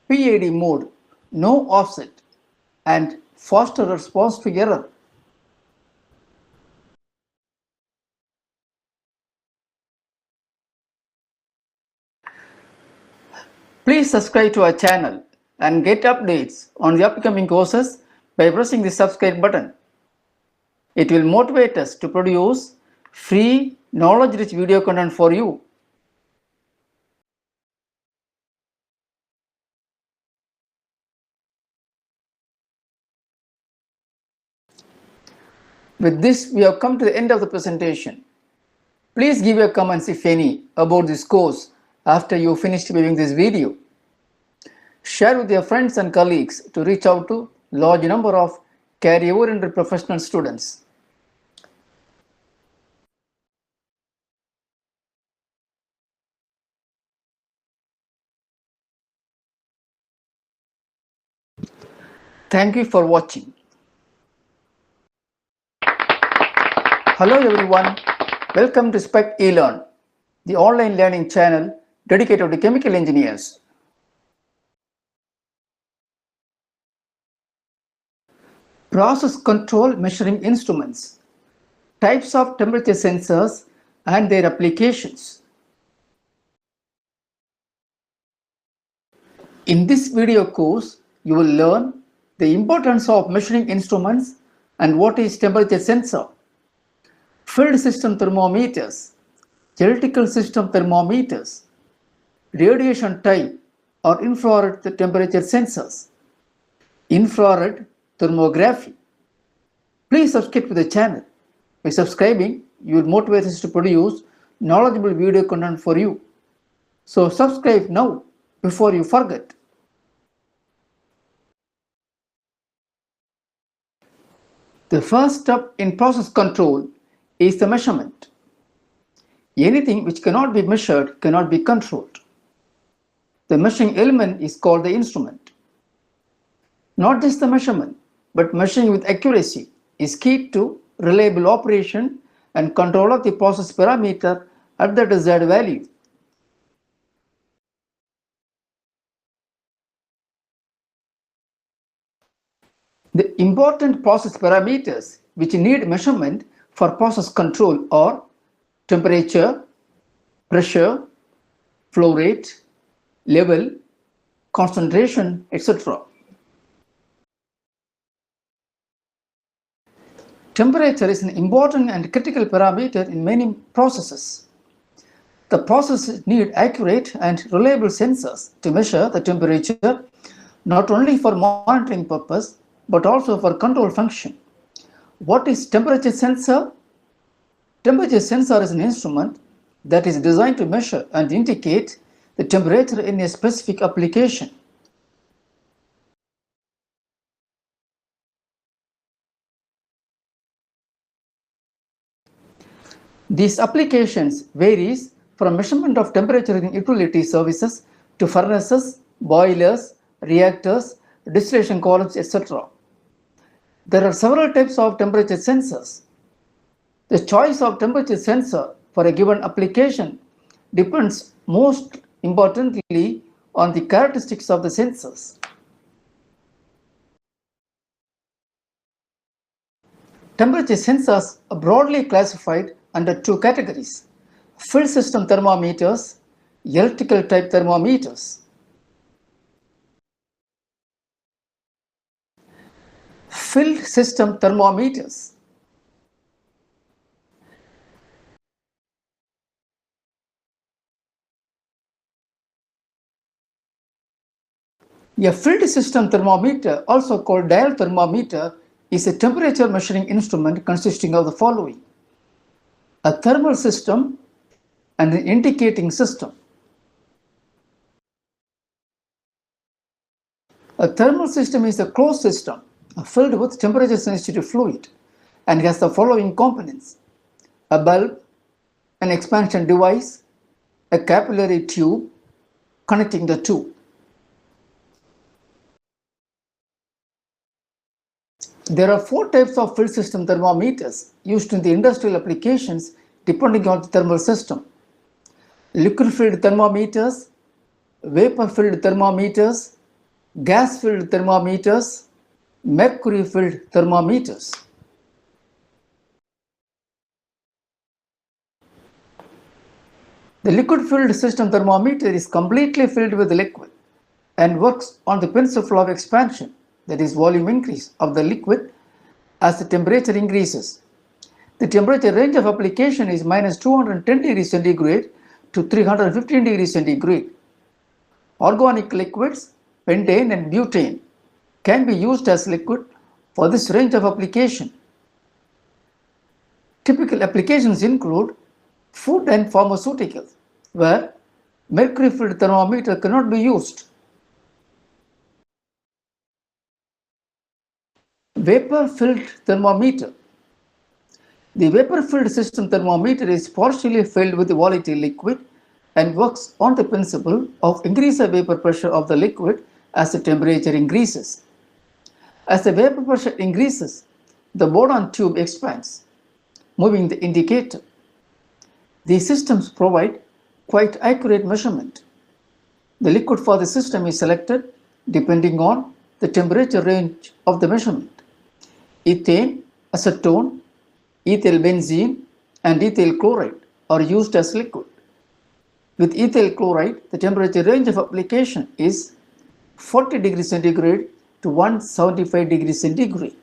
Speaker 1: PAD mode, no offset and faster response to error. Please subscribe to our channel and get updates on the upcoming courses by pressing the subscribe button. It will motivate us to produce free, knowledge-rich video content for you. With this, we have come to the end of the presentation. Please give your comments, if any, about this course after you finished viewing this video. Share with your friends and colleagues to reach out to large number of career-oriented professional students. Thank you for watching. Hello everyone, welcome to SPEC eLearn, the online learning channel dedicated to chemical engineers. Process control measuring instruments, types of temperature sensors and their applications. In this video course, you will learn the importance of measuring instruments and what is temperature sensor, field system thermometers, electrical system thermometers, radiation type or infrared temperature sensors, infrared thermography. Please subscribe to the channel. By subscribing, you will motivate us to produce knowledgeable video content for you. So subscribe now before you forget. The first step in process control is the measurement. Anything which cannot be measured cannot be controlled. The measuring element is called the instrument. Not just the measurement, but measuring with accuracy is key to reliable operation and control of the process parameter at the desired value. The important process parameters which need measurement for process control are temperature, pressure, flow rate, level, concentration, etc. Temperature is an important and critical parameter in many processes. The processes need accurate and reliable sensors to measure the temperature, not only for monitoring purpose, but also for control function. What is temperature sensor? Temperature sensor is an instrument that is designed to measure and indicate the temperature in a specific application. These applications varies from measurement of temperature in utility services to furnaces, boilers, reactors, distillation columns, etc. There are several types of temperature sensors. The choice of temperature sensor for a given application depends most importantly on the characteristics of the sensors. Temperature sensors are broadly classified under two categories: field system thermometers, electrical type thermometers. Field system thermometers. A field system thermometer, also called dial thermometer, is a temperature measuring instrument consisting of the following: a thermal system and an indicating system. A thermal system is a closed system filled with temperature sensitive fluid and has the following components: a bulb, an expansion device, a capillary tube connecting the two. There are four types of field system thermometers used in the industrial applications depending on the thermal system: liquid filled thermometers, vapor filled thermometers, gas filled thermometers, mercury filled thermometers. The liquid filled system thermometer is completely filled with liquid and works on the principle of expansion, that is, volume increase of the liquid as the temperature increases. The temperature range of application is minus 210 degrees centigrade to 315 degrees centigrade. Organic liquids, pentane and butane, can be used as liquid for this range of application. Typical applications include food and pharmaceuticals, where mercury filled thermometer cannot be used. Vapor filled thermometer. The vapor filled system thermometer is partially filled with volatile liquid and works on the principle of increase of vapor pressure of the liquid as the temperature increases. As the vapor pressure increases, the Bourdon tube expands, moving the indicator. These systems provide quite accurate measurement. The liquid for the system is selected depending on the temperature range of the measurement. Ethane, acetone, ethyl benzene, and ethyl chloride are used as liquid. With ethyl chloride, the temperature range of application is 40 degrees centigrade to 175 degrees centigrade.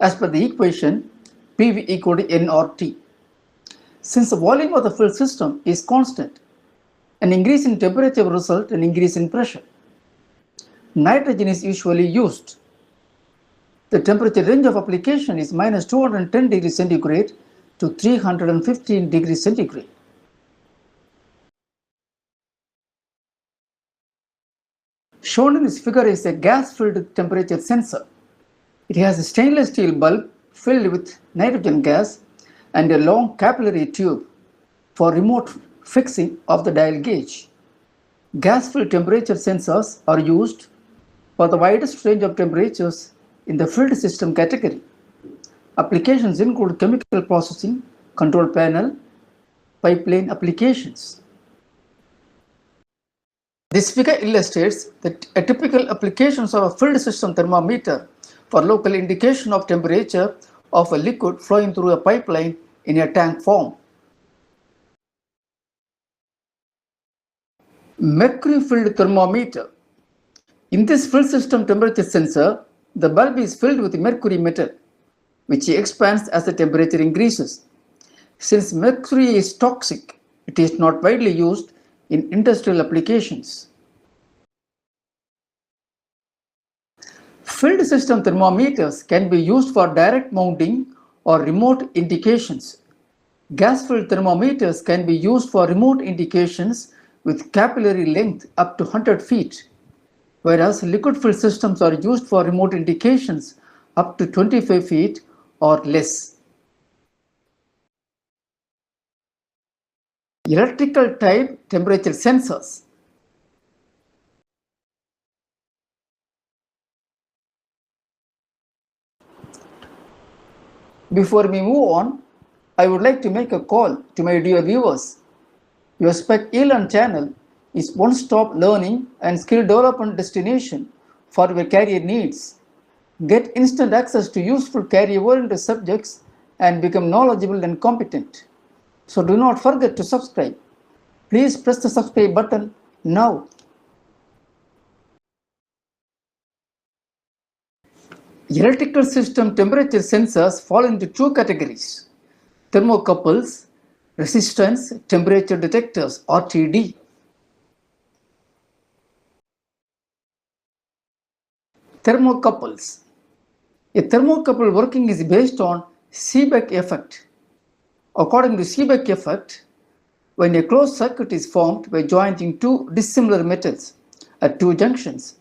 Speaker 1: As per the equation, PV equal to nRT. Since the volume of the filled system is constant, an increase in temperature will result in increase in pressure. Nitrogen is usually used. The temperature range of application is minus 210 degrees centigrade to 315 degrees centigrade. Shown in this figure is a gas-filled temperature sensor. It has a stainless steel bulb filled with nitrogen gas and a long capillary tube for remote fixing of the dial gauge. Gas-filled temperature sensors are used for the widest range of temperatures in the field system category. Applications include chemical processing, control panel, pipeline applications. This figure illustrates that a typical applications of a field system thermometer for local indication of temperature of a liquid flowing through a pipeline in a tank form. Mercury filled thermometer. In this field system temperature sensor, the bulb is filled with mercury metal, which expands as the temperature increases. Since mercury is toxic, it is not widely used in industrial applications. Field system thermometers can be used for direct mounting or remote indications. Gas-filled thermometers can be used for remote indications with capillary length up to 100 feet, whereas liquid-filled systems are used for remote indications up to 25 feet or less. Electrical type temperature sensors. Before we move on, I would like to make a call to my dear viewers. Your Spec eLearn channel is one-stop learning and skill development destination for your career needs. Get instant access to useful career-oriented subjects and become knowledgeable and competent. So do not forget to subscribe. Please press the subscribe button now. Electrical system temperature sensors fall into two categories: thermocouples, resistance temperature detectors RTD. Thermocouples. A thermocouple working is based on Seebeck effect. According to Seebeck effect, when a closed circuit is formed by joining two dissimilar metals at two junctions,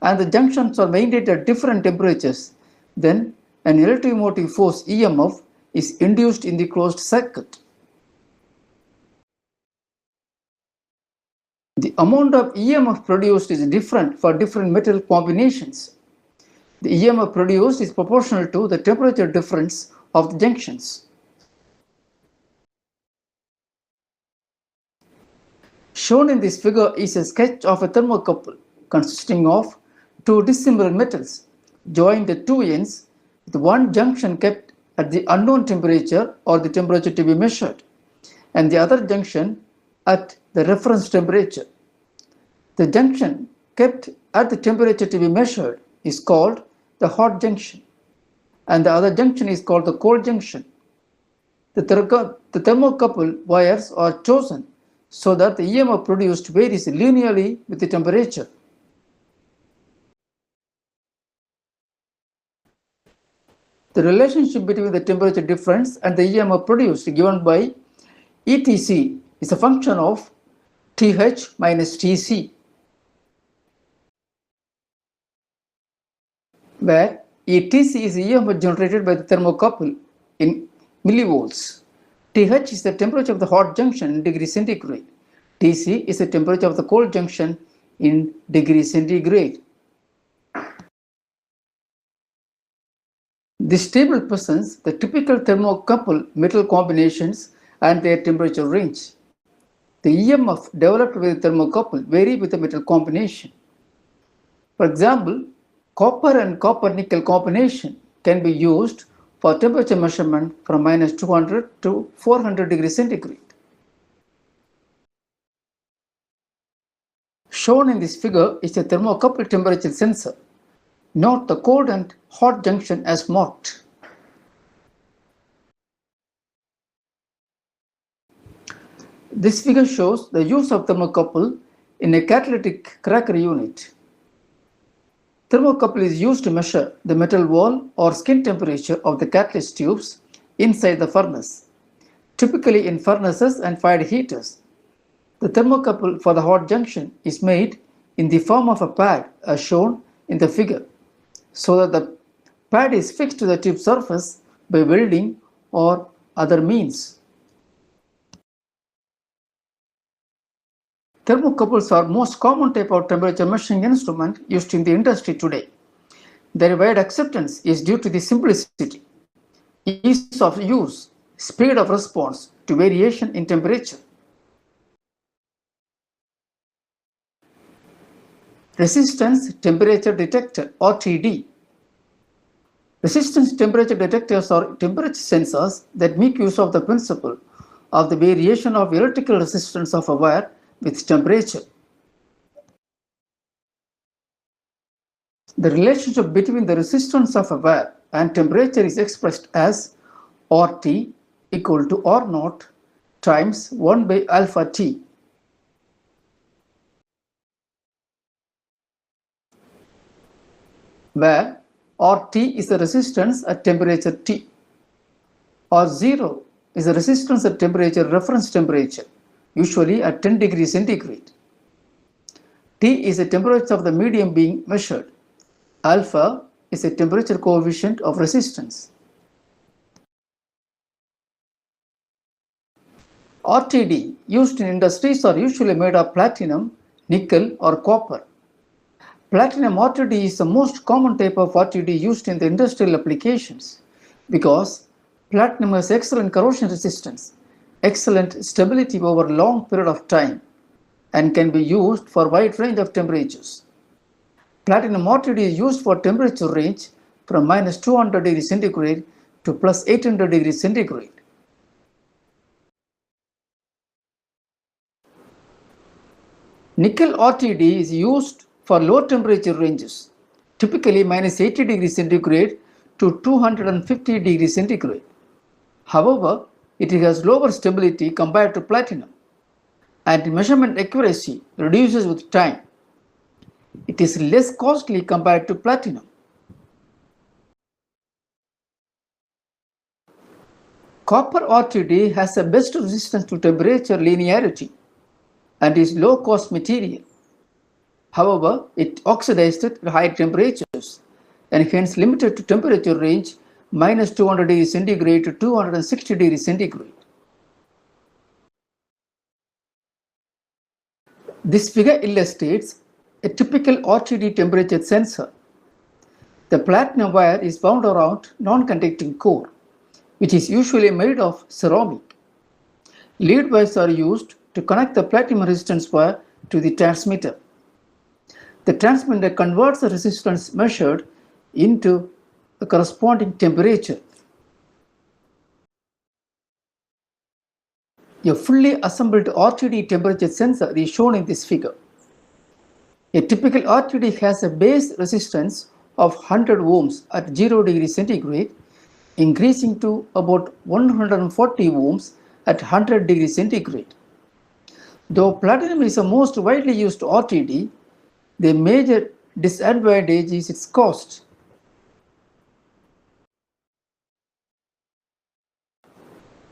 Speaker 1: and the junctions are maintained at different temperatures, then an electromotive force EMF is induced in the closed circuit. The amount of EMF produced is different for different metal combinations. The EMF produced is proportional to the temperature difference of the junctions. Shown in this figure is a sketch of a thermocouple consisting of two dissimilar metals joined at two ends with one junction kept at the unknown temperature or the temperature to be measured, and the other junction at the reference temperature. The junction kept at the temperature to be measured is called the hot junction, and the other junction is called the cold junction. The thermocouple wires are chosen so that the EMF produced varies linearly with the temperature. The relationship between the temperature difference and the EMF produced given by ETC is a function of TH minus TC, where ETC is the EMF generated by the thermocouple in millivolts. TH is the temperature of the hot junction in degrees centigrade. TC is the temperature of the cold junction in degrees centigrade. This table presents the typical thermocouple metal combinations and their temperature range. The EMF developed with the thermocouple vary with the metal combination. For example, copper and copper-nickel combination can be used for temperature measurement from minus 200 to 400 degrees centigrade. Shown in this figure is a thermocouple temperature sensor. Note the cold and hot junction as marked. This figure shows the use of thermocouple in a catalytic cracker unit. Thermocouple is used to measure the metal wall or skin temperature of the catalyst tubes inside the furnace, typically in furnaces and fired heaters. The thermocouple for the hot junction is made in the form of a pad as shown in the figure, so that the pad is fixed to the tube surface by welding or other means. Thermocouples are most common type of temperature measuring instrument used in the industry today. Their wide acceptance is due to the simplicity, ease of use, speed of response to variation in temperature. Resistance temperature detector RTD. Resistance temperature detectors are temperature sensors that make use of the principle of the variation of electrical resistance of a wire with temperature. The relationship between the resistance of a wire and temperature is expressed as RT equal to R naught times 1 by alpha T. Where RT is the resistance at temperature T. R0 is the resistance at temperature reference temperature, usually at 10 degrees centigrade. T is the temperature of the medium being measured. Alpha is the temperature coefficient of resistance. RTD used in industries are usually made of platinum, nickel, or copper. Platinum RTD is the most common type of RTD used in the industrial applications because platinum has excellent corrosion resistance, excellent stability over a long period of time, and can be used for a wide range of temperatures. Platinum RTD is used for temperature range from minus 200 degrees centigrade to plus 800 degrees centigrade. Nickel RTD is used for low temperature ranges, typically minus 80 degrees centigrade to 250 degrees centigrade. However, it has lower stability compared to platinum, and measurement accuracy reduces with time. It is less costly compared to platinum. Copper RTD has the best resistance to temperature linearity and is low-cost material. However, it oxidized at high temperatures and hence limited to temperature range minus 200 degrees centigrade to 260 degrees centigrade. This figure illustrates a typical RTD temperature sensor. The platinum wire is wound around non-conducting core, which is usually made of ceramic. Lead wires are used to connect the platinum resistance wire to the transmitter. The transmitter converts the resistance measured into the corresponding temperature. A fully assembled RTD temperature sensor is shown in this figure. A typical RTD has a base resistance of 100 ohms at 0 degrees centigrade, increasing to about 140 ohms at 100 degrees centigrade. Though platinum is the most widely used RTD, the major disadvantage is its cost.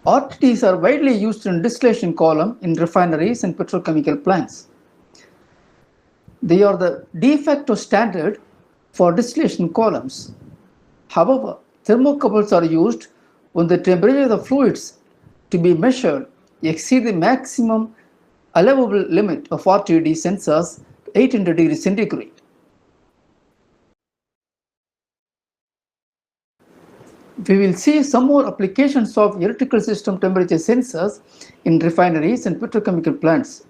Speaker 1: RTDs are widely used in distillation column in refineries and petrochemical plants. They are the de facto standard for distillation columns. However, thermocouples are used when the temperature of the fluids to be measured exceed the maximum allowable limit of RTD sensors, 800 degrees centigrade. We will see some more applications of electrical system temperature sensors in refineries and petrochemical plants.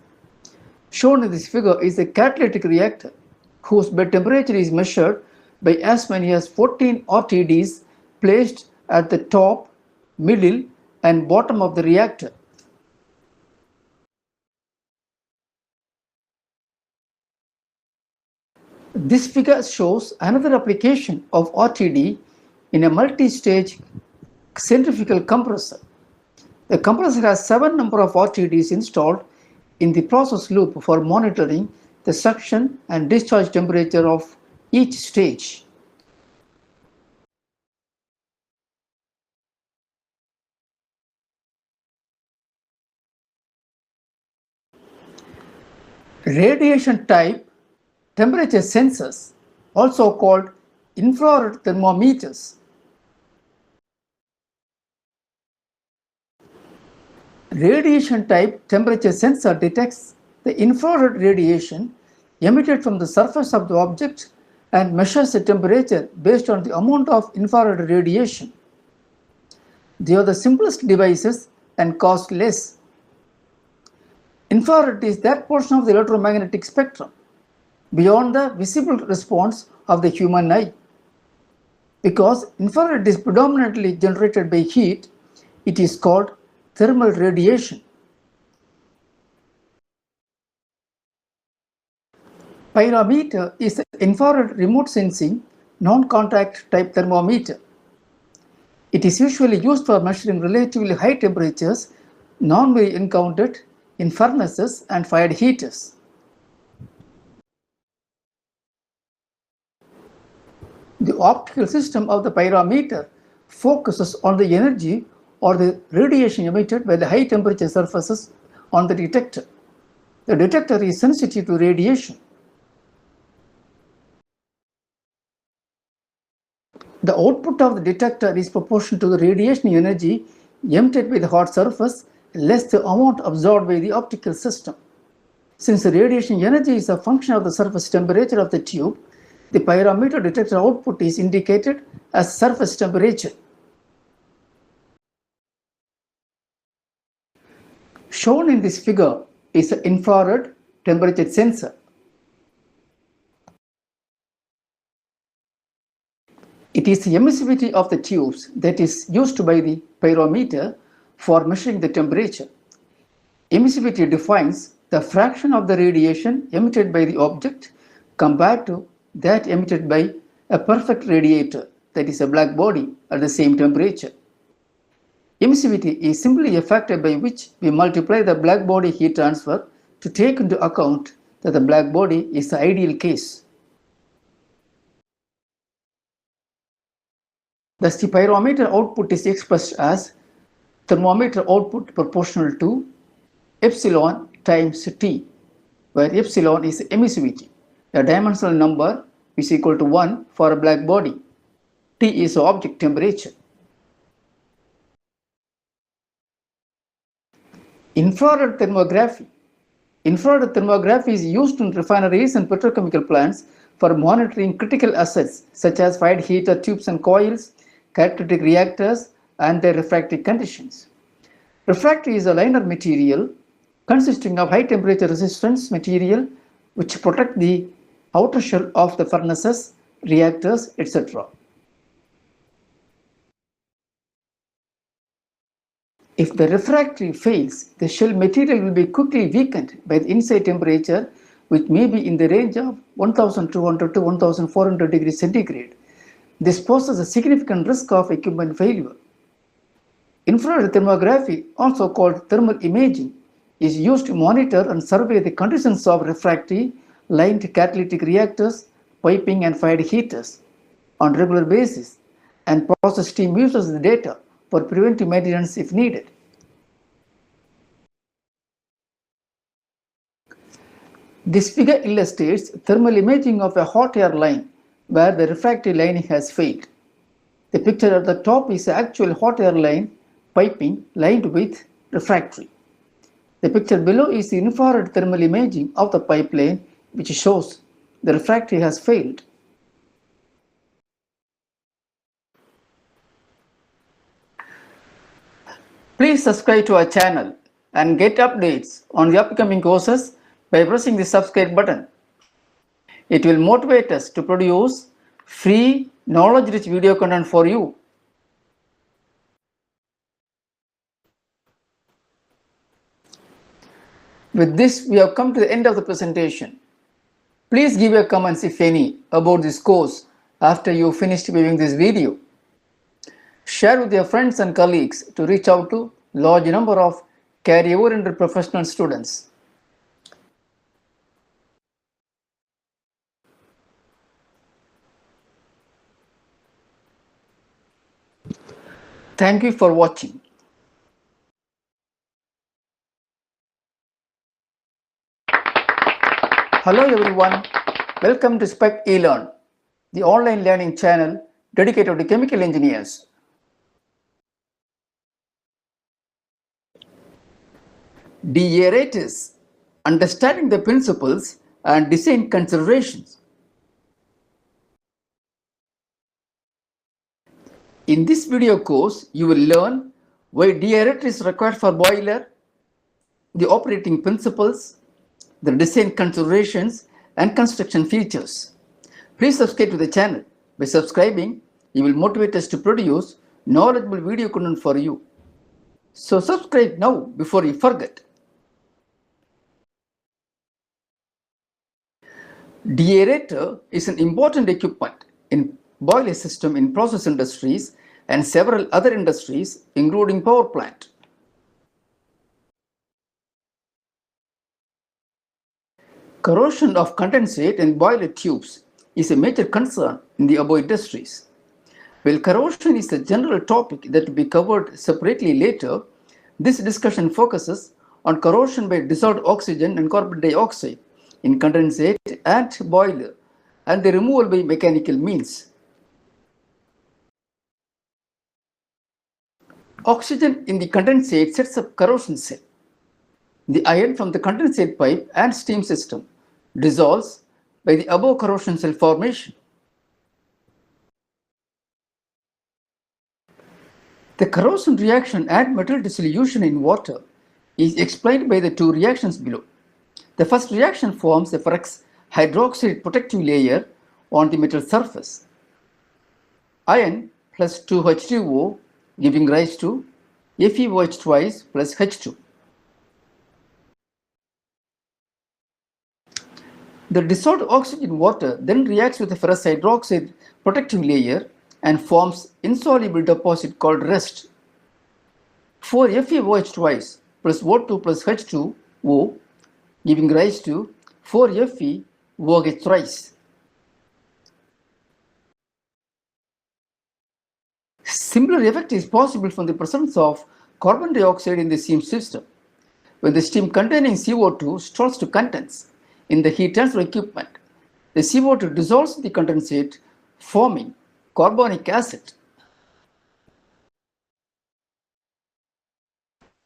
Speaker 1: Shown in this figure is a catalytic reactor whose bed temperature is measured by as many as 14 RTDs placed at the top, middle, and bottom of the reactor. This figure shows another application of RTD in a multi-stage centrifugal compressor. The compressor has 7 number of RTDs installed in the process loop for monitoring the suction and discharge temperature of each stage. Radiation type temperature sensors, also called infrared thermometers. Radiation type temperature sensor detects the infrared radiation emitted from the surface of the object and measures the temperature based on the amount of infrared radiation. They are the simplest devices and cost less. Infrared is that portion of the electromagnetic spectrum beyond the visible response of the human eye. Because infrared is predominantly generated by heat, it is called thermal radiation. Pyrometer is an infrared remote sensing non-contact type thermometer. It is usually used for measuring relatively high temperatures normally encountered in furnaces and fired heaters. The optical system of the pyrometer focuses on the energy or the radiation emitted by the high temperature surfaces on the detector. The detector is sensitive to radiation. The output of the detector is proportional to the radiation energy emitted by the hot surface less the amount absorbed by the optical system. Since the radiation energy is a function of the surface temperature of the tube, the pyrometer detector output is indicated as surface temperature. Shown in this figure is an infrared temperature sensor. It is the emissivity of the tubes that is used by the pyrometer for measuring the temperature. Emissivity defines the fraction of the radiation emitted by the object compared to that emitted by a perfect radiator, that is a black body, at the same temperature. Emissivity is simply a factor by which we multiply the black body heat transfer to take into account that the black body is the ideal case. Thus, the pyrometer output is expressed as thermometer output proportional to epsilon times T, where epsilon is emissivity, a dimensional number is equal to 1 for a black body. T is the object temperature. Infrared thermography. Infrared thermography is used in refineries and petrochemical plants for monitoring critical assets such as fired heater tubes and coils, catalytic reactors, and their refractory conditions. Refractory is a liner material consisting of high temperature resistance material which protect the outer shell of the furnaces, reactors, etc. If the refractory fails, the shell material will be quickly weakened by the inside temperature, which may be in the range of 1200 to 1400 degrees centigrade. This poses a significant risk of equipment failure. Infrared thermography, also called thermal imaging, is used to monitor and survey the conditions of refractory, lined catalytic reactors, piping, and fired heaters on a regular basis, and process team uses the data for preventive maintenance if needed. This figure illustrates thermal imaging of a hot air line where the refractory lining has failed. The picture at the top is the actual hot air line piping lined with refractory. The picture below is the infrared thermal imaging of the pipeline, which shows the refractory has failed. Please subscribe to our channel and get updates on the upcoming courses by pressing the subscribe button. It will motivate us to produce free, knowledge-rich video content for you. With this, we have come to the end of the presentation. Please give your comments, if any, about this course after you finished viewing this video. Share with your friends and colleagues to reach out to large number of career-oriented professional students. Thank you for watching. Hello everyone, welcome to SPEC eLearn, the online learning channel dedicated to chemical engineers. DARATIS, understanding the principles and design considerations. In this video course, you will learn why DARATIS is required for boiler, the operating principles, the design considerations, and construction features. Please subscribe to the channel. By subscribing, you will motivate us to produce knowledgeable video content for you. So subscribe now before you forget. Deaerator is an important equipment in boiler system in process industries and several other industries, including power plant. Corrosion of condensate in boiler tubes is a major concern in the above industries. While corrosion is a general topic that will be covered separately later, this discussion focuses on corrosion by dissolved oxygen and carbon dioxide in condensate and boiler and the removal by mechanical means. Oxygen in the condensate sets up corrosion cell. The iron from the condensate pipe and steam system dissolves by the above corrosion cell formation. The corrosion reaction and metal dissolution in water is explained by the two reactions below. The first reaction forms a ferrous hydroxide protective layer on the metal surface. Iron plus 2H2O giving rise to FeOH twice plus H2. The dissolved oxygen water then reacts with the ferrous hydroxide protective layer and forms insoluble deposit called rest. 4FeOH twice plus O2 plus H2O giving rise to 4FeOH thrice. Similar effect is possible from the presence of carbon dioxide in the steam system. When the steam containing CO2 starts to condense in the heat transfer equipment, the CO2 dissolves the condensate, forming carbonic acid.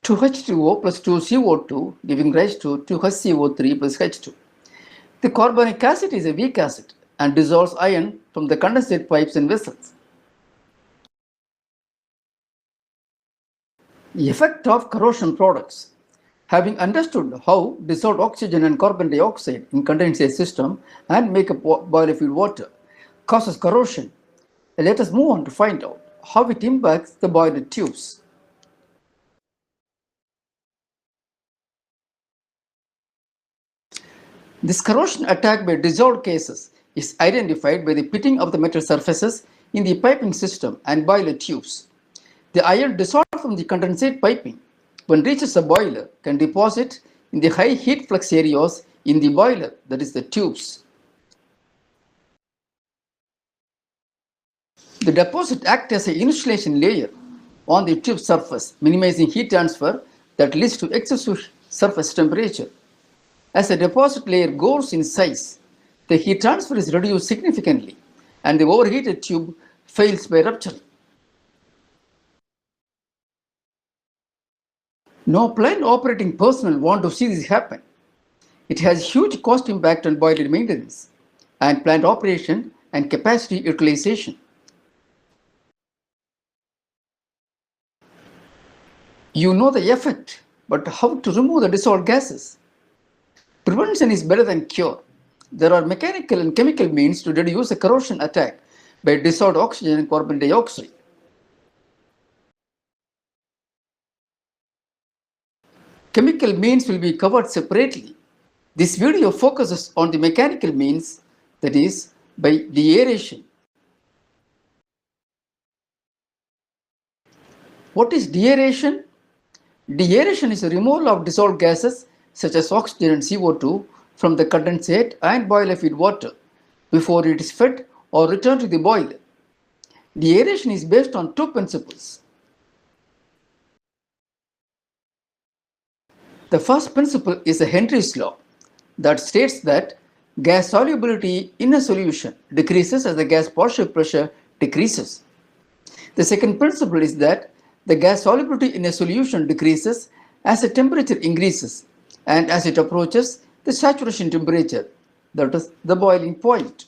Speaker 1: 2H2O plus 2CO2 giving rise to 2HCO3 plus H2. The carbonic acid is a weak acid and dissolves iron from the condensate pipes and vessels. Effect of corrosion products. Having understood how dissolved oxygen and carbon dioxide in condensate system and make up boiler feed water causes corrosion, let us move on to find out how it impacts the boiler tubes. This corrosion attack by dissolved gases is identified by the pitting of the metal surfaces in the piping system and boiler tubes. The iron dissolved from the condensate piping, when reaches a boiler, can deposit in the high heat flux areas in the boiler, that is the tubes. The deposit acts as an insulation layer on the tube surface, minimizing heat transfer that leads to excessive surface temperature. As the deposit layer grows in size, the heat transfer is reduced significantly and the overheated tube fails by rupturing. No plant operating personnel want to see this happen. It has huge cost impact on boiler maintenance and plant operation and capacity utilization. You know the effect, but how to remove the dissolved gases? Prevention is better than cure. There are mechanical and chemical means to reduce the corrosion attack by dissolved oxygen and carbon dioxide. Chemical means will be covered separately. This video focuses on the mechanical means, that is, by deaeration. What is deaeration? Deaeration is a removal of dissolved gases such as oxygen and CO2 from the condensate and boiler feed water before it is fed or returned to the boiler. Deaeration is based on two principles. The first principle is a Henry's law that states that gas solubility in a solution decreases as the gas partial pressure decreases. The second principle is that the gas solubility in a solution decreases as the temperature increases and as it approaches the saturation temperature, that is the boiling point.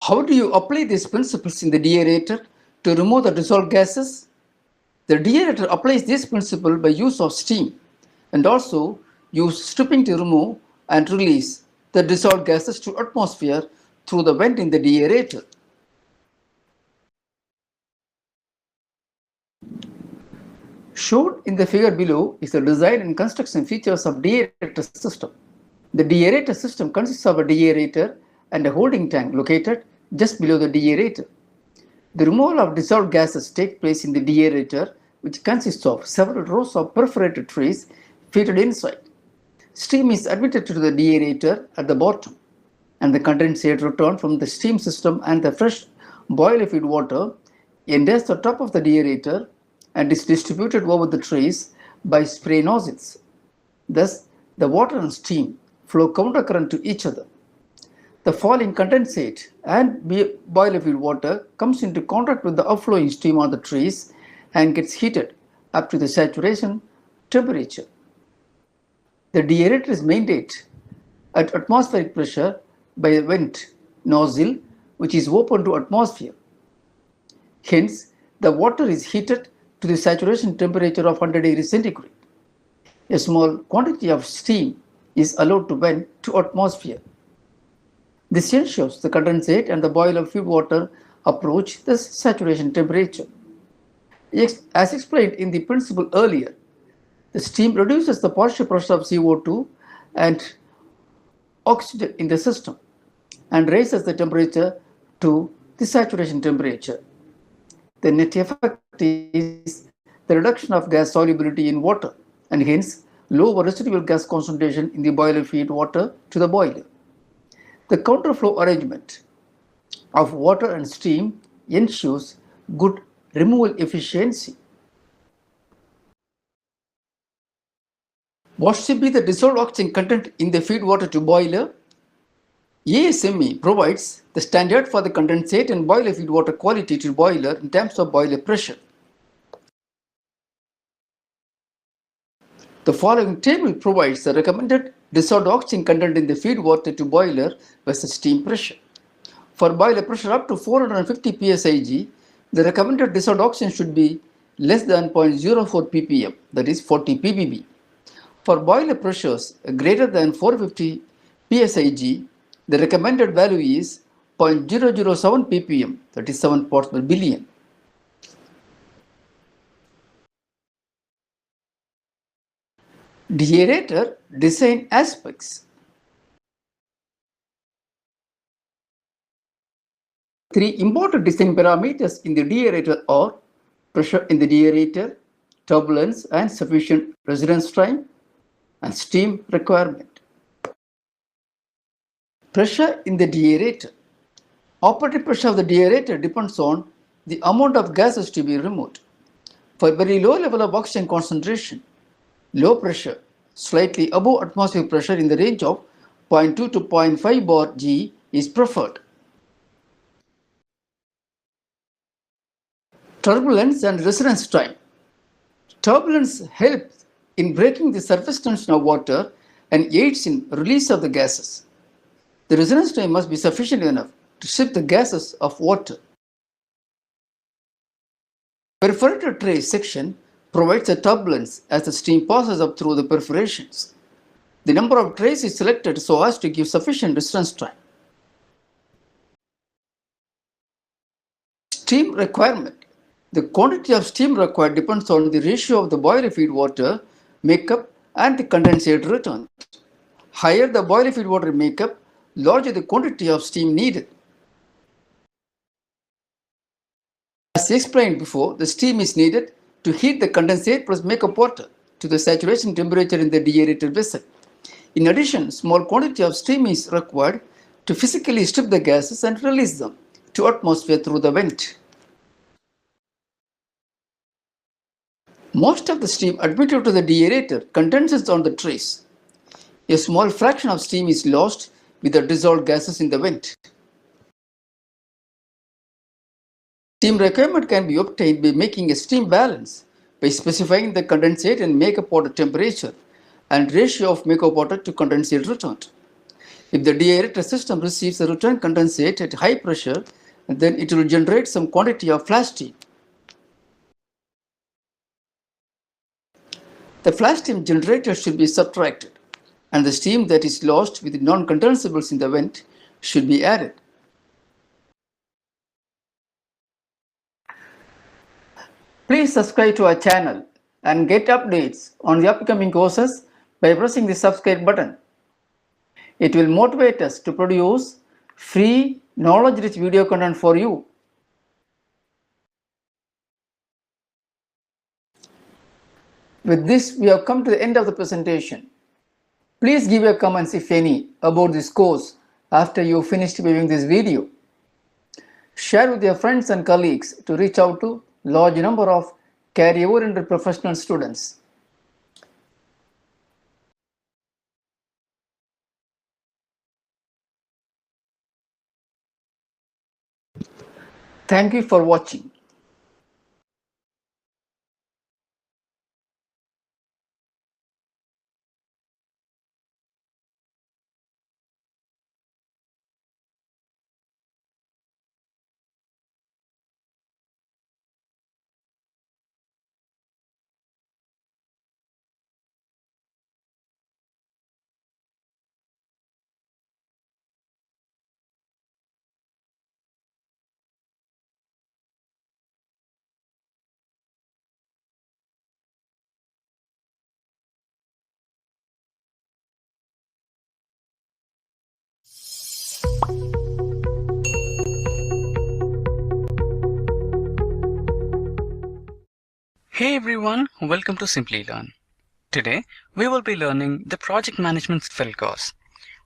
Speaker 1: How do you apply these principles in the deaerator to remove the dissolved gases? The deaerator applies this principle by use of steam and also use stripping to remove and release the dissolved gases to atmosphere through the vent in the deaerator. Shown in the figure below is the design and construction features of deaerator system. The deaerator system consists of a deaerator and a holding tank located just below the deaerator. The removal of dissolved gases takes place in the deaerator, which consists of several rows of perforated trays fitted inside. Steam is admitted to the deaerator at the bottom. and the condensate returned from the steam system and the fresh boiler feed water enters the top of the deaerator and is distributed over the trays by spray nozzles. Thus, the water and steam flow countercurrent to each other. The falling condensate and boiler feed water comes into contact with the upflowing steam on the trays and gets heated up to the saturation temperature. The deaerator is maintained at atmospheric pressure by a vent nozzle which is open to atmosphere. Hence, the water is heated to the saturation temperature of 100 degrees centigrade. A small quantity of steam is allowed to vent to atmosphere. This ensures the condensate and the boiler feed water approach the saturation temperature. As explained in the principle earlier, the steam reduces the partial pressure of CO2 and oxygen in the system and raises the temperature to the saturation temperature. The net effect is the reduction of gas solubility in water and hence lower residual gas concentration in the boiler feed water to the boiler. The counterflow arrangement of water and steam ensures good removal efficiency. What should be the dissolved oxygen content in the feed water to boiler? ASME provides the standard for the condensate and boiler feed water quality to boiler in terms of boiler pressure. The following table provides the recommended dissolved oxygen content in the feed water to boiler versus steam pressure. For boiler pressure up to 450 psig, the recommended dissolved oxygen should be less than 0.04 ppm, that is 40 ppb. For boiler pressures greater than 450 psig, the recommended value is 0.007 ppm, that is 7 parts per billion. Deaerator design aspects. Three important design parameters in the deaerator are pressure in the deaerator, turbulence and sufficient residence time, and steam requirement. Pressure in the deaerator. Operating pressure of the deaerator depends on the amount of gases to be removed. For very low level of oxygen concentration, low pressure, slightly above atmospheric pressure in the range of 0.2 to 0.5 bar G is preferred. Turbulence and residence time. Turbulence helps in breaking the surface tension of water and aids in release of the gases. The residence time must be sufficient enough to shift the gases of water. Perforator tray section provides a turbulence as the steam passes up through the perforations. The number of trays is selected so as to give sufficient residence time. Steam requirement. The quantity of steam required depends on the ratio of the boiler feed water makeup and the condensate returned. Higher the boiler feed water makeup, larger the quantity of steam needed. As explained before, the steam is needed to heat the condensate plus makeup water to the saturation temperature in the deaerator vessel. In addition, small quantity of steam is required to physically strip the gases and release them to atmosphere through the vent. Most of the steam admitted to the deaerator condenses on the trays. A small fraction of steam is lost with the dissolved gases in the vent. Steam requirement can be obtained by making a steam balance by specifying the condensate and makeup water temperature and ratio of makeup water to condensate returned. If the deaerator system receives the returned condensate at high pressure, then it will generate some quantity of flash steam. The flash steam generated should be subtracted, and the steam that is lost with non-condensables in the vent should be added. Please subscribe to our channel and get updates on the upcoming courses by pressing the subscribe button. It will motivate us to produce free, knowledge-rich video content for you. With this, we have come to the end of the presentation. Please give your comments, if any, about this course after you finished viewing this video. Share with your friends and colleagues to reach out to large number of career-oriented professional students. Thank you for watching.
Speaker 2: Hey everyone, welcome to Simply Learn. Today, we will be learning the Project Management Fill course.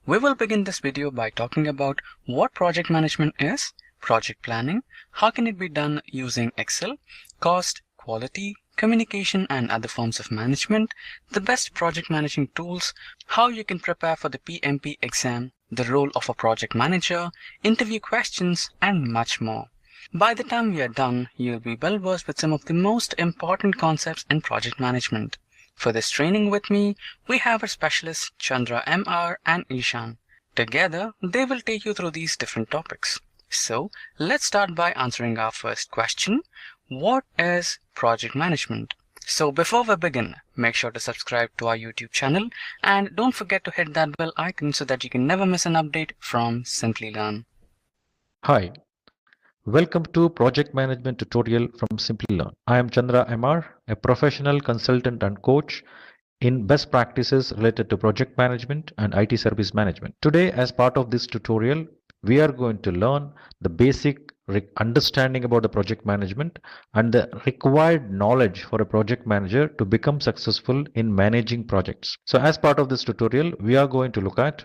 Speaker 2: We will begin this video by talking about what project management is, project planning, how can it be done using Excel, cost, quality, communication and other forms of management, the best project managing tools, how you can prepare for the PMP exam, the role of a project manager, interview questions, and much more. By the time we are done, you'll be well versed with some of the most important concepts in project management. For this training with me, we have our specialists Chandra MR and Ishan. Together, they will take you through these different topics. So, let's start by answering our first question. What is project management? So before we begin, make sure to subscribe to our YouTube channel and don't forget to hit that bell icon so that you can never miss an update from Simply Learn.
Speaker 3: Hi, welcome to Project Management tutorial from Simply Learn. I am Chandra MR, a professional consultant and coach in best practices related to project management and IT service management. Today, as part of this tutorial, we are going to learn the basic understanding about the project management and the required knowledge for a project manager to become successful in managing projects. So as part of this tutorial, we are going to look at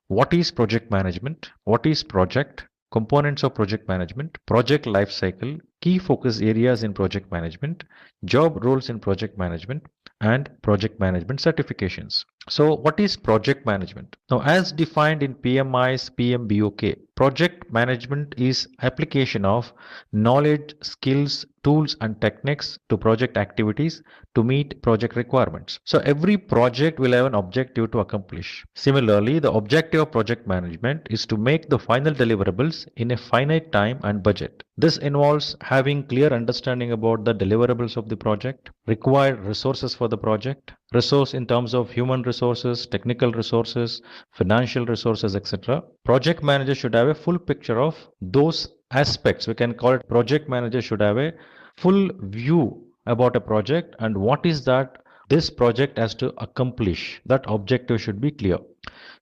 Speaker 3: what is project management, what is project, components of project management, project life cycle, key focus areas in project management, job roles in project management, and project management certifications. So what is project management? Now, as defined in PMI's PMBOK, project management is application of knowledge, skills, tools and techniques to project activities to meet project requirements. So every project will have an objective to accomplish. Similarly, the objective of project management is to make the final deliverables in a finite time and budget. This involves having clear understanding about the deliverables of the project, required resources for the project, resource in terms of human resources, technical resources, financial resources, etc. Project manager should have a full picture of those aspects. We can call it project manager should have a full view about a project and what is that this project has to accomplish. That objective should be clear.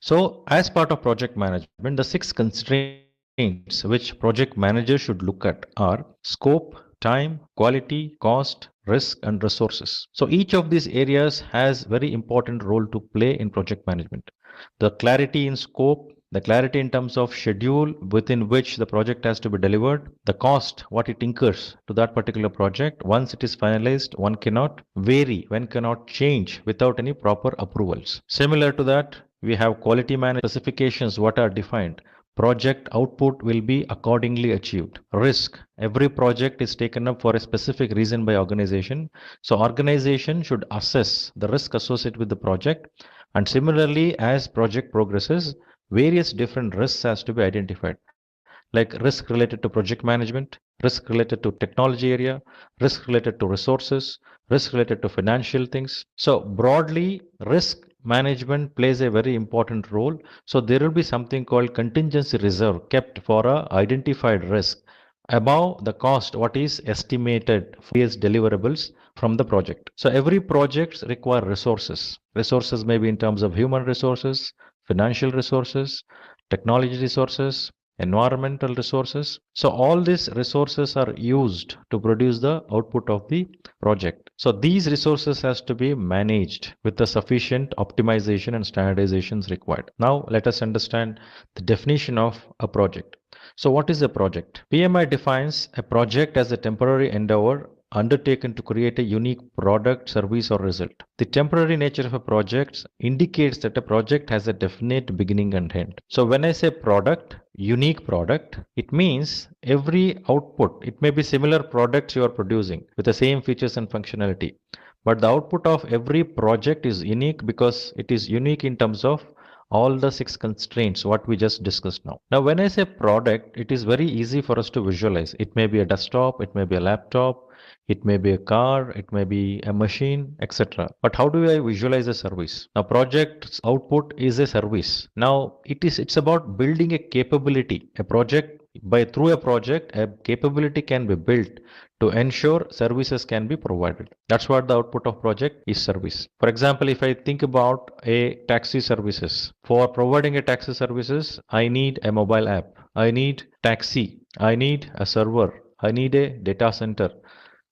Speaker 3: So as part of project management, the 6 constraints which project manager should look at are scope, time, quality, cost, risk and resources. So each of these areas has very important role to play in project management. The clarity in scope, the clarity in terms of schedule within which the project has to be delivered, the cost, what it incurs to that particular project. Once it is finalized, one cannot vary, one cannot change without any proper approvals. Similar to that, we have quality management specifications what are defined. Project output will be accordingly achieved. Risk. Every project is taken up for a specific reason by organization. So organization should assess the risk associated with the project. And similarly, as project progresses, various different risks has to be identified, like risk related to project management, risk related to technology area, risk related to resources, risk related to financial things. So broadly, risk management plays a very important role. So there will be something called contingency reserve kept for a identified risk above the cost what is estimated for its deliverables from the project. So every project require resources. Resources may be in terms of human resources, financial resources, technology resources, environmental resources. So all these resources are used to produce the output of the project. So these resources has to be managed with the sufficient optimization and standardizations required. Now let us understand the definition of a project. So what is a project? PMI defines a project as a temporary endeavor undertaken to create a unique product, service, or result. The temporary nature of a project indicates that a project has a definite beginning and end. So when I say product, unique product, it means every output, it may be similar products you are producing with the same features and functionality. But the output of every project is unique because it is unique in terms of all the 6 constraints what we just discussed now. Now when I say product, it is very easy for us to visualize. It may be a desktop, it may be a laptop, it may be a car, it may be a machine, etc. But how do I visualize a service? Now project's output is a service. Now it's about building a capability. A project, through a project, a capability can be built to ensure services can be provided. That's what the output of project is, service. For example, if I think about a taxi services, for providing a taxi services, I need a mobile app, I need taxi, I need a server, I need a data center.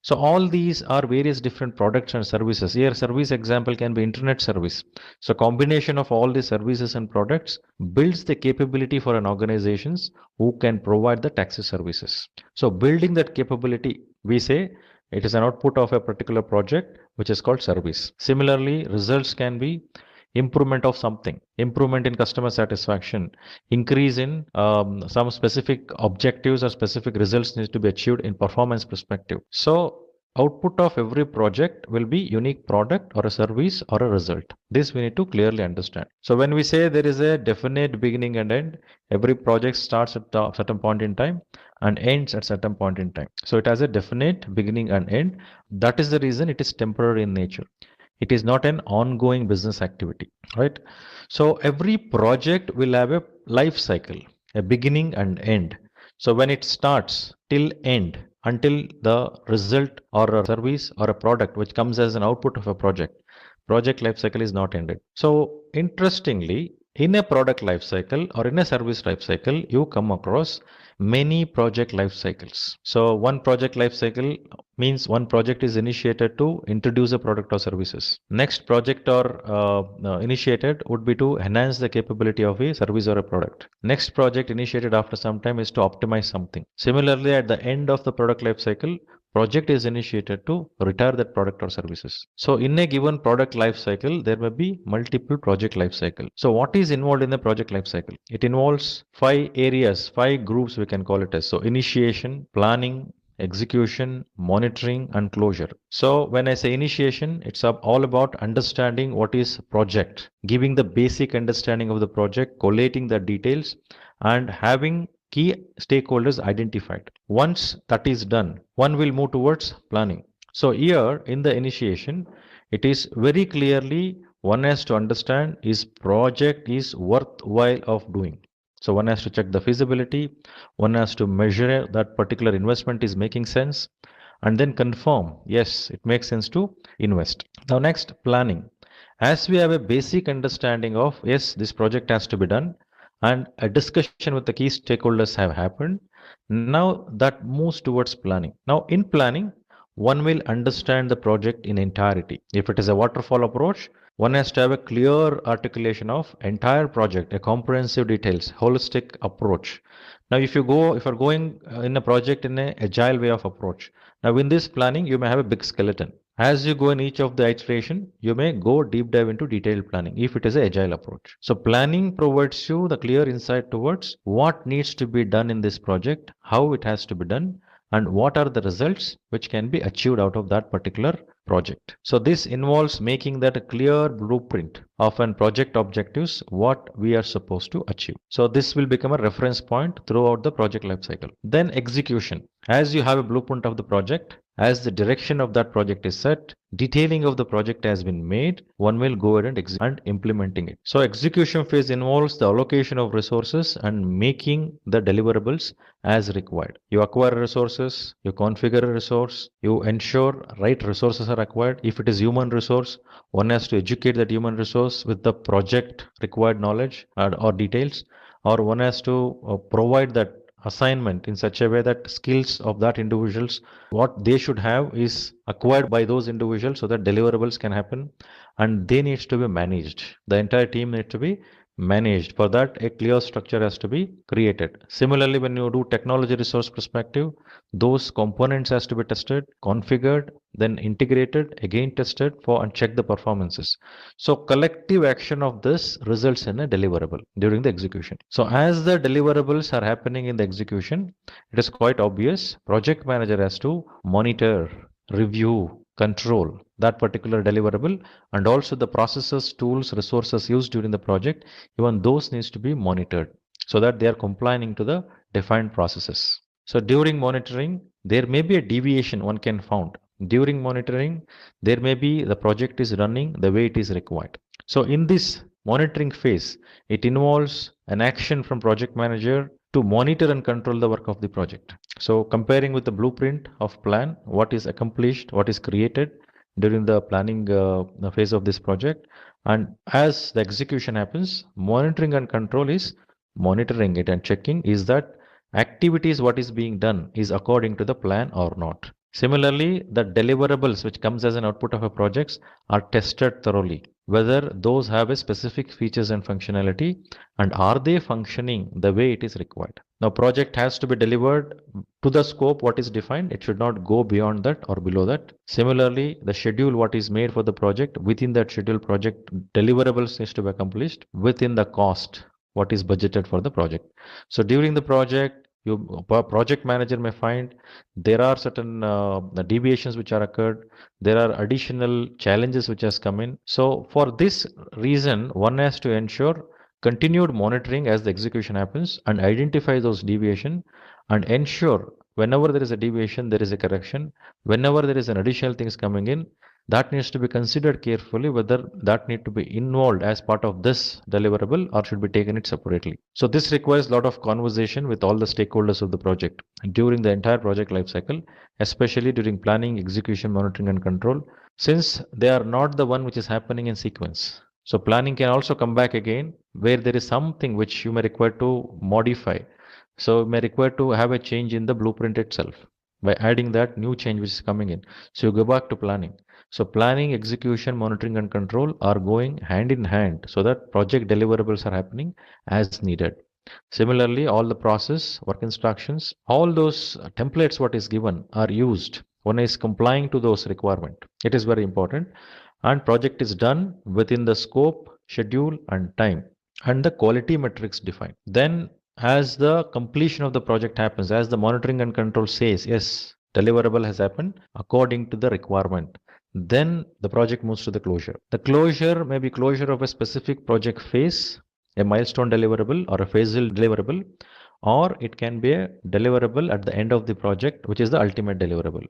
Speaker 3: So all these are various different products and services. Here service example can be internet service. So combination of all these services and products builds the capability for an organizations who can provide the taxi services. So building that capability, we say it is an output of a particular project which is called service. Similarly, results can be improvement of something, improvement in customer satisfaction, increase in some specific objectives or specific results needs to be achieved in performance perspective. So output of every project will be unique product or a service or a result. This we need to clearly understand. So when we say there is a definite beginning and end, every project starts at a certain point in time and ends at certain point in time. So it has a definite beginning and end. That is the reason it is temporary in nature. It is not an ongoing business activity, right? So every project will have a life cycle, a beginning and end. So when it starts till end, until the result or a service or a product which comes as an output of a project life cycle is not ended. So interestingly, in a product life cycle or in a service life cycle, you come across many project life cycles. So one project life cycle means one project is initiated to introduce a product or services. Next project or initiated would be to enhance the capability of a service or a product. Next project initiated after some time is to optimize something. Similarly, at the end of the product life cycle, project is initiated to retire that product or services. So in a given product life cycle, there may be multiple project life cycle. So what is involved in the project life cycle? It involves 5 areas, 5 groups we can call it as. So initiation, planning, execution, monitoring, and closure. So when I say initiation, it's all about understanding what is project, giving the basic understanding of the project, collating the details, and having key stakeholders identified. Once that is done, one will move towards planning. So here in the initiation, it is very clearly one has to understand is project is worthwhile of doing. So one has to check the feasibility, one has to measure that particular investment is making sense, and then confirm, yes, it makes sense to invest. Now next, planning. As we have a basic understanding of, yes, this project has to be done, and a discussion with the key stakeholders have happened, now that moves towards planning. Now in planning, one will understand the project in entirety. If it is a waterfall approach, one has to have a clear articulation of entire project, a comprehensive details, holistic approach. Now if you're going in a project in an agile way of approach, now in this planning you may have a big skeleton. As you go in each of the iteration, you may go deep dive into detailed planning if it is an agile approach. So planning provides you the clear insight towards what needs to be done in this project, how it has to be done, and what are the results which can be achieved out of that particular project. So this involves making that a clear blueprint of an project objectives, what we are supposed to achieve. So this will become a reference point throughout the project life cycle. Then execution. As you have a blueprint of the project, as the direction of that project is set, detailing of the project has been made, one will go ahead and implementing it. So execution phase involves the allocation of resources and making the deliverables as required. You acquire resources, you configure a resource, you ensure right resources are acquired. If it is human resource, one has to educate that human resource with the project required knowledge or details. or one has to provide that assignment in such a way that skills of that individuals, what they should have is acquired by those individuals so that deliverables can happen, and they needs to be managed. The entire team needs to be managed. For that, a clear structure has to be created. Similarly, when you do technology resource perspective, those components has to be tested, configured, then integrated, again tested for and check the performances. So collective action of this results in a deliverable during the execution. So as the deliverables are happening in the execution, it is quite obvious project manager has to monitor, review, control that particular deliverable, and also the processes, tools, resources used during the project, even those needs to be monitored so that they are complying to the defined processes. So during monitoring, there may be a deviation one can found. During monitoring, there may be the project is running the way it is required. So in this monitoring phase, it involves an action from project manager to monitor and control the work of the project. So comparing with the blueprint of plan, what is accomplished, what is created during the planning phase of this project, and as the execution happens, monitoring and control is monitoring it and checking is that activities what is being done is according to the plan or not. Similarly, the deliverables which comes as an output of a project are tested thoroughly, whether those have a specific features and functionality and are they functioning the way it is required. Now project has to be delivered to the scope what is defined. It should not go beyond that or below that. Similarly, the schedule what is made for the project, within that schedule project deliverables needs to be accomplished within the cost what is budgeted for the project. So during the project, project manager may find there are certain deviations which are occurred. There are additional challenges which has come in. So for this reason, one has to ensure continued monitoring as the execution happens and identify those deviation and ensure whenever there is a deviation, there is a correction. Whenever there is an additional things coming in, that needs to be considered carefully whether that need to be involved as part of this deliverable or should be taken it separately. So this requires a lot of conversation with all the stakeholders of the project during the entire project life cycle, especially during planning, execution, monitoring and control, since they are not the one which is happening in sequence. So planning can also come back again where there is something which you may require to modify. So you may require to have a change in the blueprint itself by adding that new change which is coming in. So you go back to planning. So planning, execution, monitoring and control are going hand in hand so that project deliverables are happening as needed. Similarly, all the process, work instructions, all those templates what is given are used. One is complying to those requirements. It is very important. And project is done within the scope, schedule and time and the quality metrics defined. Then as the completion of the project happens, as the monitoring and control says, yes, deliverable has happened according to the requirement, then the project moves to the closure. The closure may be closure of a specific project phase, a milestone deliverable or a phasal deliverable, or it can be a deliverable at the end of the project, which is the ultimate deliverable.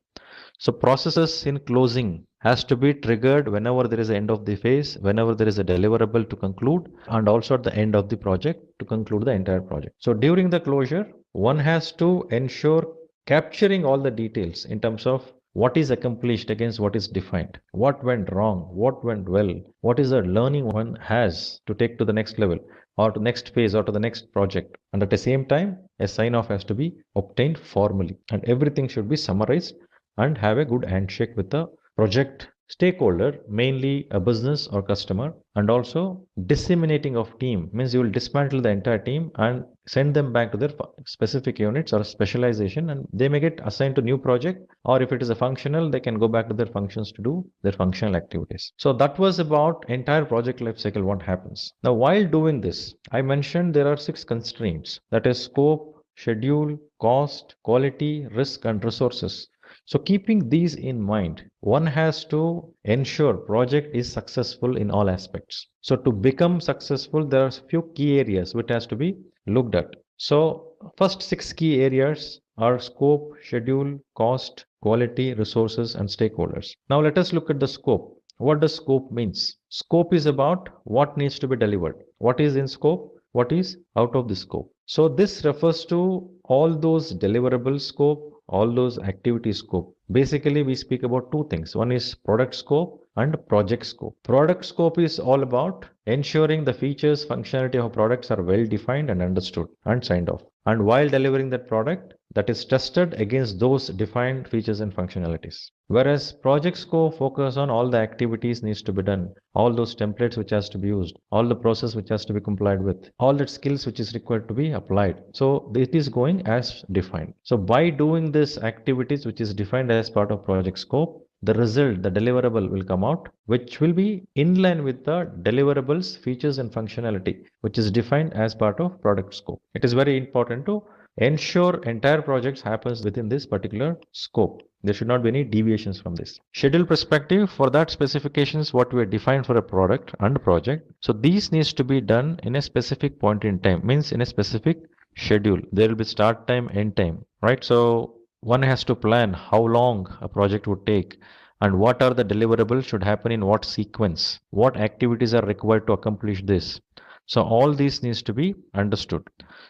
Speaker 3: So processes in closing has to be triggered whenever there is an end of the phase, whenever there is a deliverable to conclude, and also at the end of the project to conclude the entire project. So during the closure, one has to ensure capturing all the details in terms of what is accomplished against what is defined, what went wrong, what went well, what is the learning one has to take to the next level or to next phase or to the next project. And at the same time, a sign off has to be obtained formally and everything should be summarized and have a good handshake with the project stakeholder, mainly a business or customer. And also disseminating of team means you will dismantle the entire team and send them back to their specific units or specialization, and they may get assigned to new project, or if it is a functional, they can go back to their functions to do their functional activities. So that was about entire project life cycle, what happens. Now while doing this, I mentioned there are 6 constraints, that is scope, schedule, cost, quality, risk and resources. So keeping these in mind, one has to ensure project is successful in all aspects. So to become successful, there are a few key areas which has to be looked at. So first 6 key areas are scope, schedule, cost, quality, resources and stakeholders. Now let us look at the scope. What does scope means? Scope is about what needs to be delivered. What is in scope? What is out of the scope? So this refers to all those deliverable scope, all those activity scope. Basically, we speak about two things. One is product scope and project scope. Product scope is all about ensuring the features, functionality of products are well defined and understood and signed off. And while delivering that product, that is tested against those defined features and functionalities. Whereas project scope focus on all the activities needs to be done, all those templates which has to be used, all the process which has to be complied with, all that skills which is required to be applied. So it is going as defined. So by doing this activities which is defined as part of project scope, the result, the deliverable will come out, which will be in line with the deliverables, features and functionality, which is defined as part of product scope. It is very important to ensure entire projects happens within this particular scope. There should not be any deviations from this. Schedule perspective, for that specifications what we have defined for a product and project. So these needs to be done in a specific point in time, means in a specific schedule. There will be start time, end time, right? So one has to plan how long a project would take and what are the deliverables should happen in what sequence, what activities are required to accomplish this. So all these needs to be understood.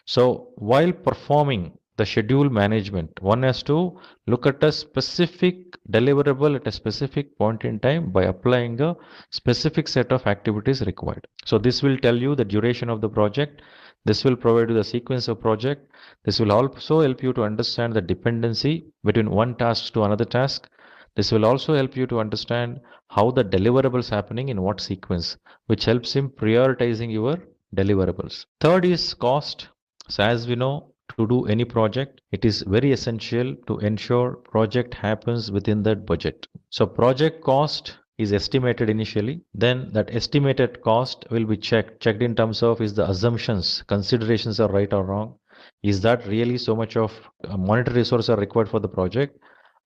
Speaker 3: So while performing the schedule management, one has to look at a specific deliverable at a specific point in time by applying a specific set of activities required. So this will tell you the duration of the project. This will provide you the sequence of project. This will also help you to understand the dependency between one task to another task. This will also help you to understand how the deliverables happening in what sequence, which helps in prioritizing your deliverables. Third is cost. So as we know, to do any project, it is very essential to ensure project happens within that budget. So project cost is estimated initially, then that estimated cost will be checked in terms of is the assumptions, considerations are right or wrong, is that really so much of monetary resources are required for the project.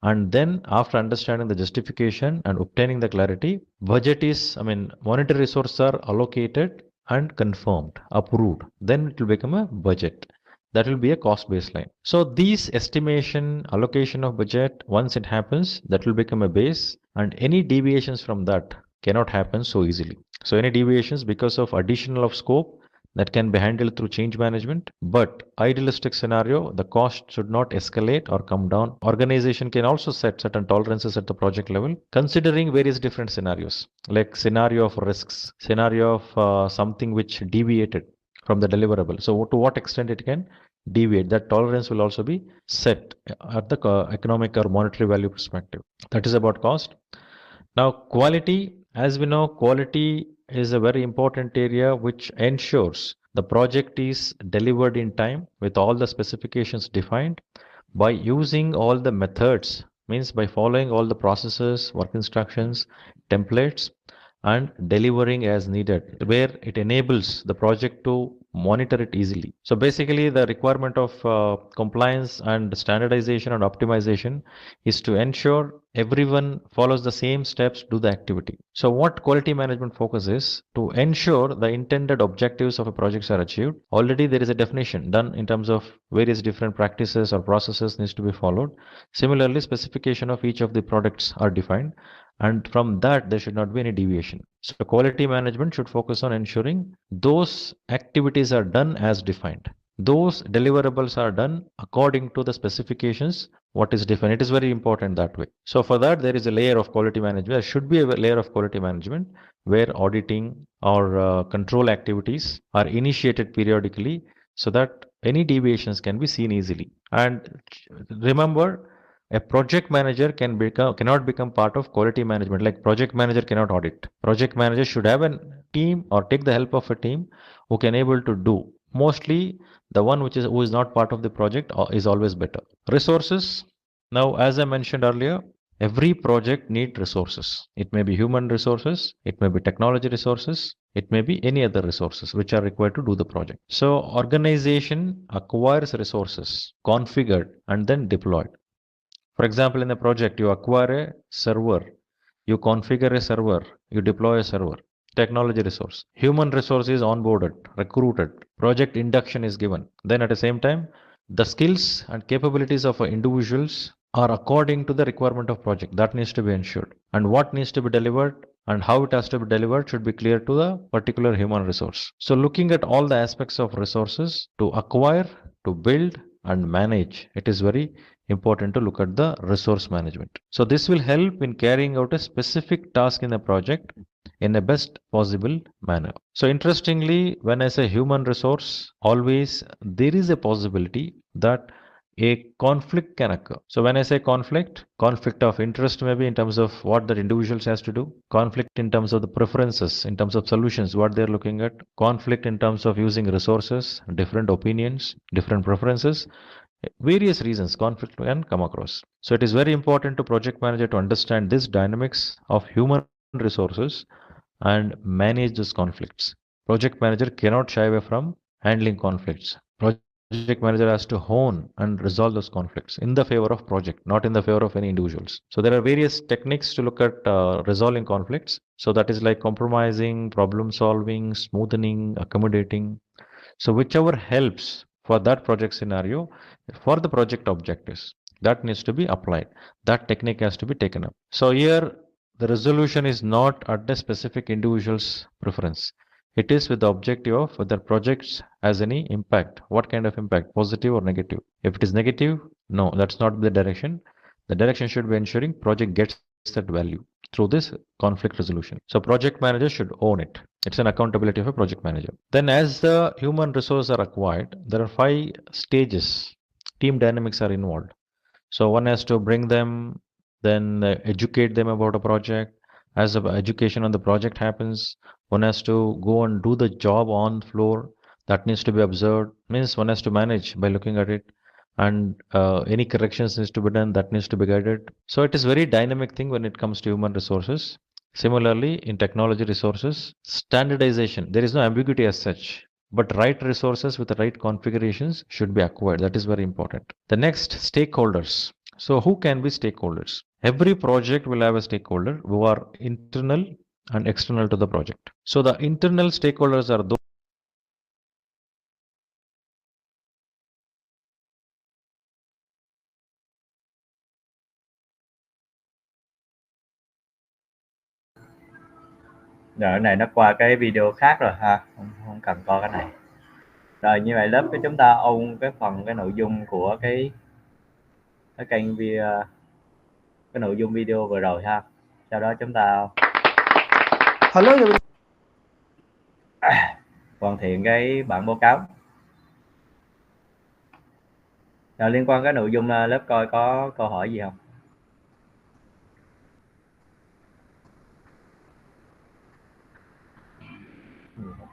Speaker 3: And then after understanding the justification and obtaining the clarity, budget is, monetary resources are allocated and confirmed, approved, then it will become a budget. That will be a cost baseline. So these estimation, allocation of budget, once it happens, that will become a base, and any deviations from that cannot happen so easily. So any deviations because of additional of scope, that can be handled through change management. But idealistic scenario, the cost should not escalate or come down. Organization can also set certain tolerances at the project level, considering various different scenarios, like scenario of risks, scenario of something which deviated from the deliverable. So to what extent it can deviate, that tolerance will also be set at the economic or monetary value perspective. That is about cost. Now quality, as we know, quality is a very important area which ensures the project is delivered in time with all the specifications defined by using all the methods, means by following all the processes, work instructions, templates, and delivering as needed, where it enables the project to monitor it easily. So basically the requirement of compliance and standardization and optimization is to ensure everyone follows the same steps, do the activity. So what quality management focus is to ensure the intended objectives of a project are achieved. Already there is a definition done in terms of various different practices or processes needs to be followed. Similarly, specification of each of the products are defined, and from that there should not be any deviation. So quality management should focus on ensuring those activities are done as defined, those deliverables are done according to the specifications what is defined. It is very important that way. So for that there is a layer of quality management. There should be a layer of quality management where auditing or control activities are initiated periodically so that any deviations can be seen easily. And remember, a project manager cannot become part of quality management. Like project manager cannot audit. Project manager should have a team or take the help of a team who can able to do. Mostly the one who is not part of the project is always better. Resources. Now, as I mentioned earlier, every project needs resources. It may be human resources, it may be technology resources, it may be any other resources which are required to do the project. So organization acquires resources, configured and then deployed. For example, in a project, you acquire a server, you configure a server, you deploy a server. Technology resource. Human resource is onboarded, recruited, project induction is given. Then at the same time, the skills and capabilities of individuals are according to the requirement of project. That needs to be ensured. And what needs to be delivered and how it has to be delivered should be clear to the particular human resource. So looking at all the aspects of resources to acquire, to build and manage, it is very important to look at the resource management. So this will help in carrying out a specific task in the project in the best possible manner. So interestingly, when I say human resource, always there is a possibility that a conflict can occur. So when I say conflict of interest maybe in terms of what that individuals has to do, conflict in terms of the preferences, in terms of solutions, what they're looking at, conflict in terms of using resources, different opinions, different preferences, various reasons conflict can come across. So it is very important to project manager to understand this dynamics of human resources and manage those conflicts. Project manager cannot shy away from handling conflicts. Project manager has to hone and resolve those conflicts in the favor of project, not in the favor of any individuals. So there are various techniques to look at resolving conflicts. So that is like compromising, problem solving, smoothing, accommodating. So whichever helps for that project scenario, for the project objectives, that needs to be applied. That technique has to be taken up. So here the resolution is not at the specific individual's preference. It is with the objective of whether projects has any impact. What kind of impact, positive or negative? If it is negative, no, that's not the direction. The direction should be ensuring project gets that value through this conflict resolution. So project manager should own it. It's an accountability of a project manager. Then as the human resources are acquired, there are 5 stages. Team dynamics are involved. So one has to bring them, then educate them about a project. As the education on the project happens, one has to go and do the job on the floor. That needs to be observed. Means one has to manage by looking at it, and any corrections needs to be done. That needs to be guided. So it is very dynamic thing when it comes to human resources. Similarly, in technology resources, standardization. There is no ambiguity as such, but right resources with the right configurations should be acquired. That is very important. The next, stakeholders. So who can be stakeholders? Every project will have a stakeholder who are internal and external to the project. So the internal stakeholders are those.
Speaker 4: Rồi cái này nó qua cái video khác rồi ha, không cần coi cái này. Rồi như vậy lớp của chúng ta ôn cái nội dung của cái kênh cái nội dung video vừa rồi ha. Sau đó chúng ta
Speaker 1: Hello everyone.
Speaker 4: hoàn thiện cái bản báo cáo. Rồi liên quan cái nội dung lớp coi có câu hỏi gì không?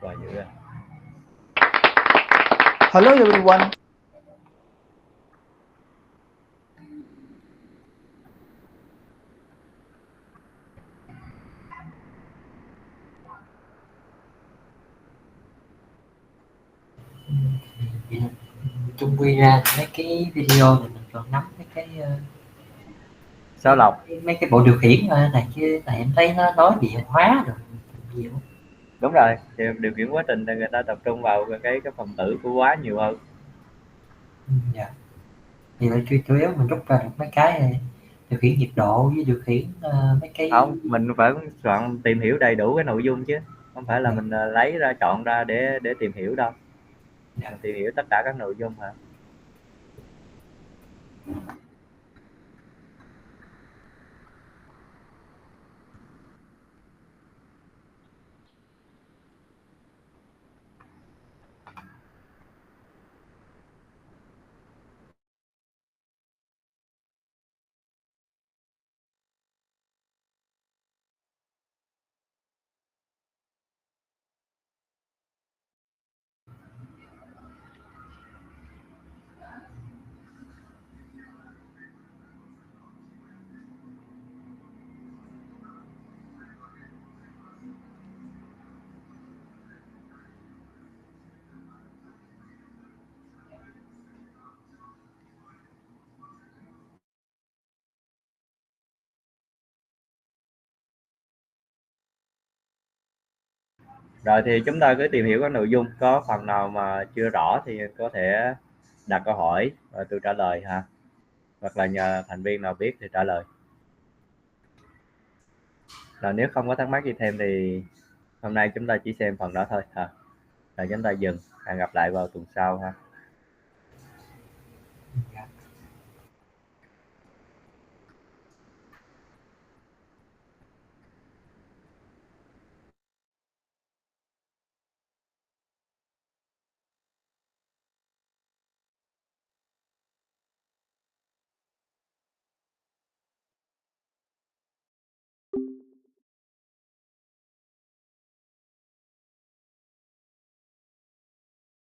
Speaker 4: Rồi dữ rồi.
Speaker 1: Hello everyone.
Speaker 5: Chung quy ra mấy cái video này mình còn nắm mấy cái
Speaker 4: Sao lọc?
Speaker 5: mấy cái bộ điều khiển này chứ tại em thấy nó nói điện hóa rồi nhiều.
Speaker 4: Đúng rồi, thì điều khiển quá trình thì người ta tập trung vào cái phần tử của quá nhiều hơn.
Speaker 5: Dạ. Thì là chủ yếu mình rút ra được mấy cái điều khiển nhiệt độ với điều khiển mấy cái.
Speaker 4: Không, mình phải soạn tìm hiểu đầy đủ cái nội dung chứ, không phải là mình lấy ra chọn ra để tìm hiểu đâu. Mình tìm hiểu tất cả các nội dung hả? Rồi thì chúng ta cứ tìm hiểu các nội dung, có phần nào mà chưa rõ thì có thể đặt câu hỏi rồi tôi trả lời ha, hoặc là nhờ thành viên nào biết thì trả lời. Rồi nếu không có thắc mắc gì thêm thì hôm nay chúng ta chỉ xem phần đó thôi ha. Rồi chúng ta dừng, hẹn gặp lại vào tuần sau ha.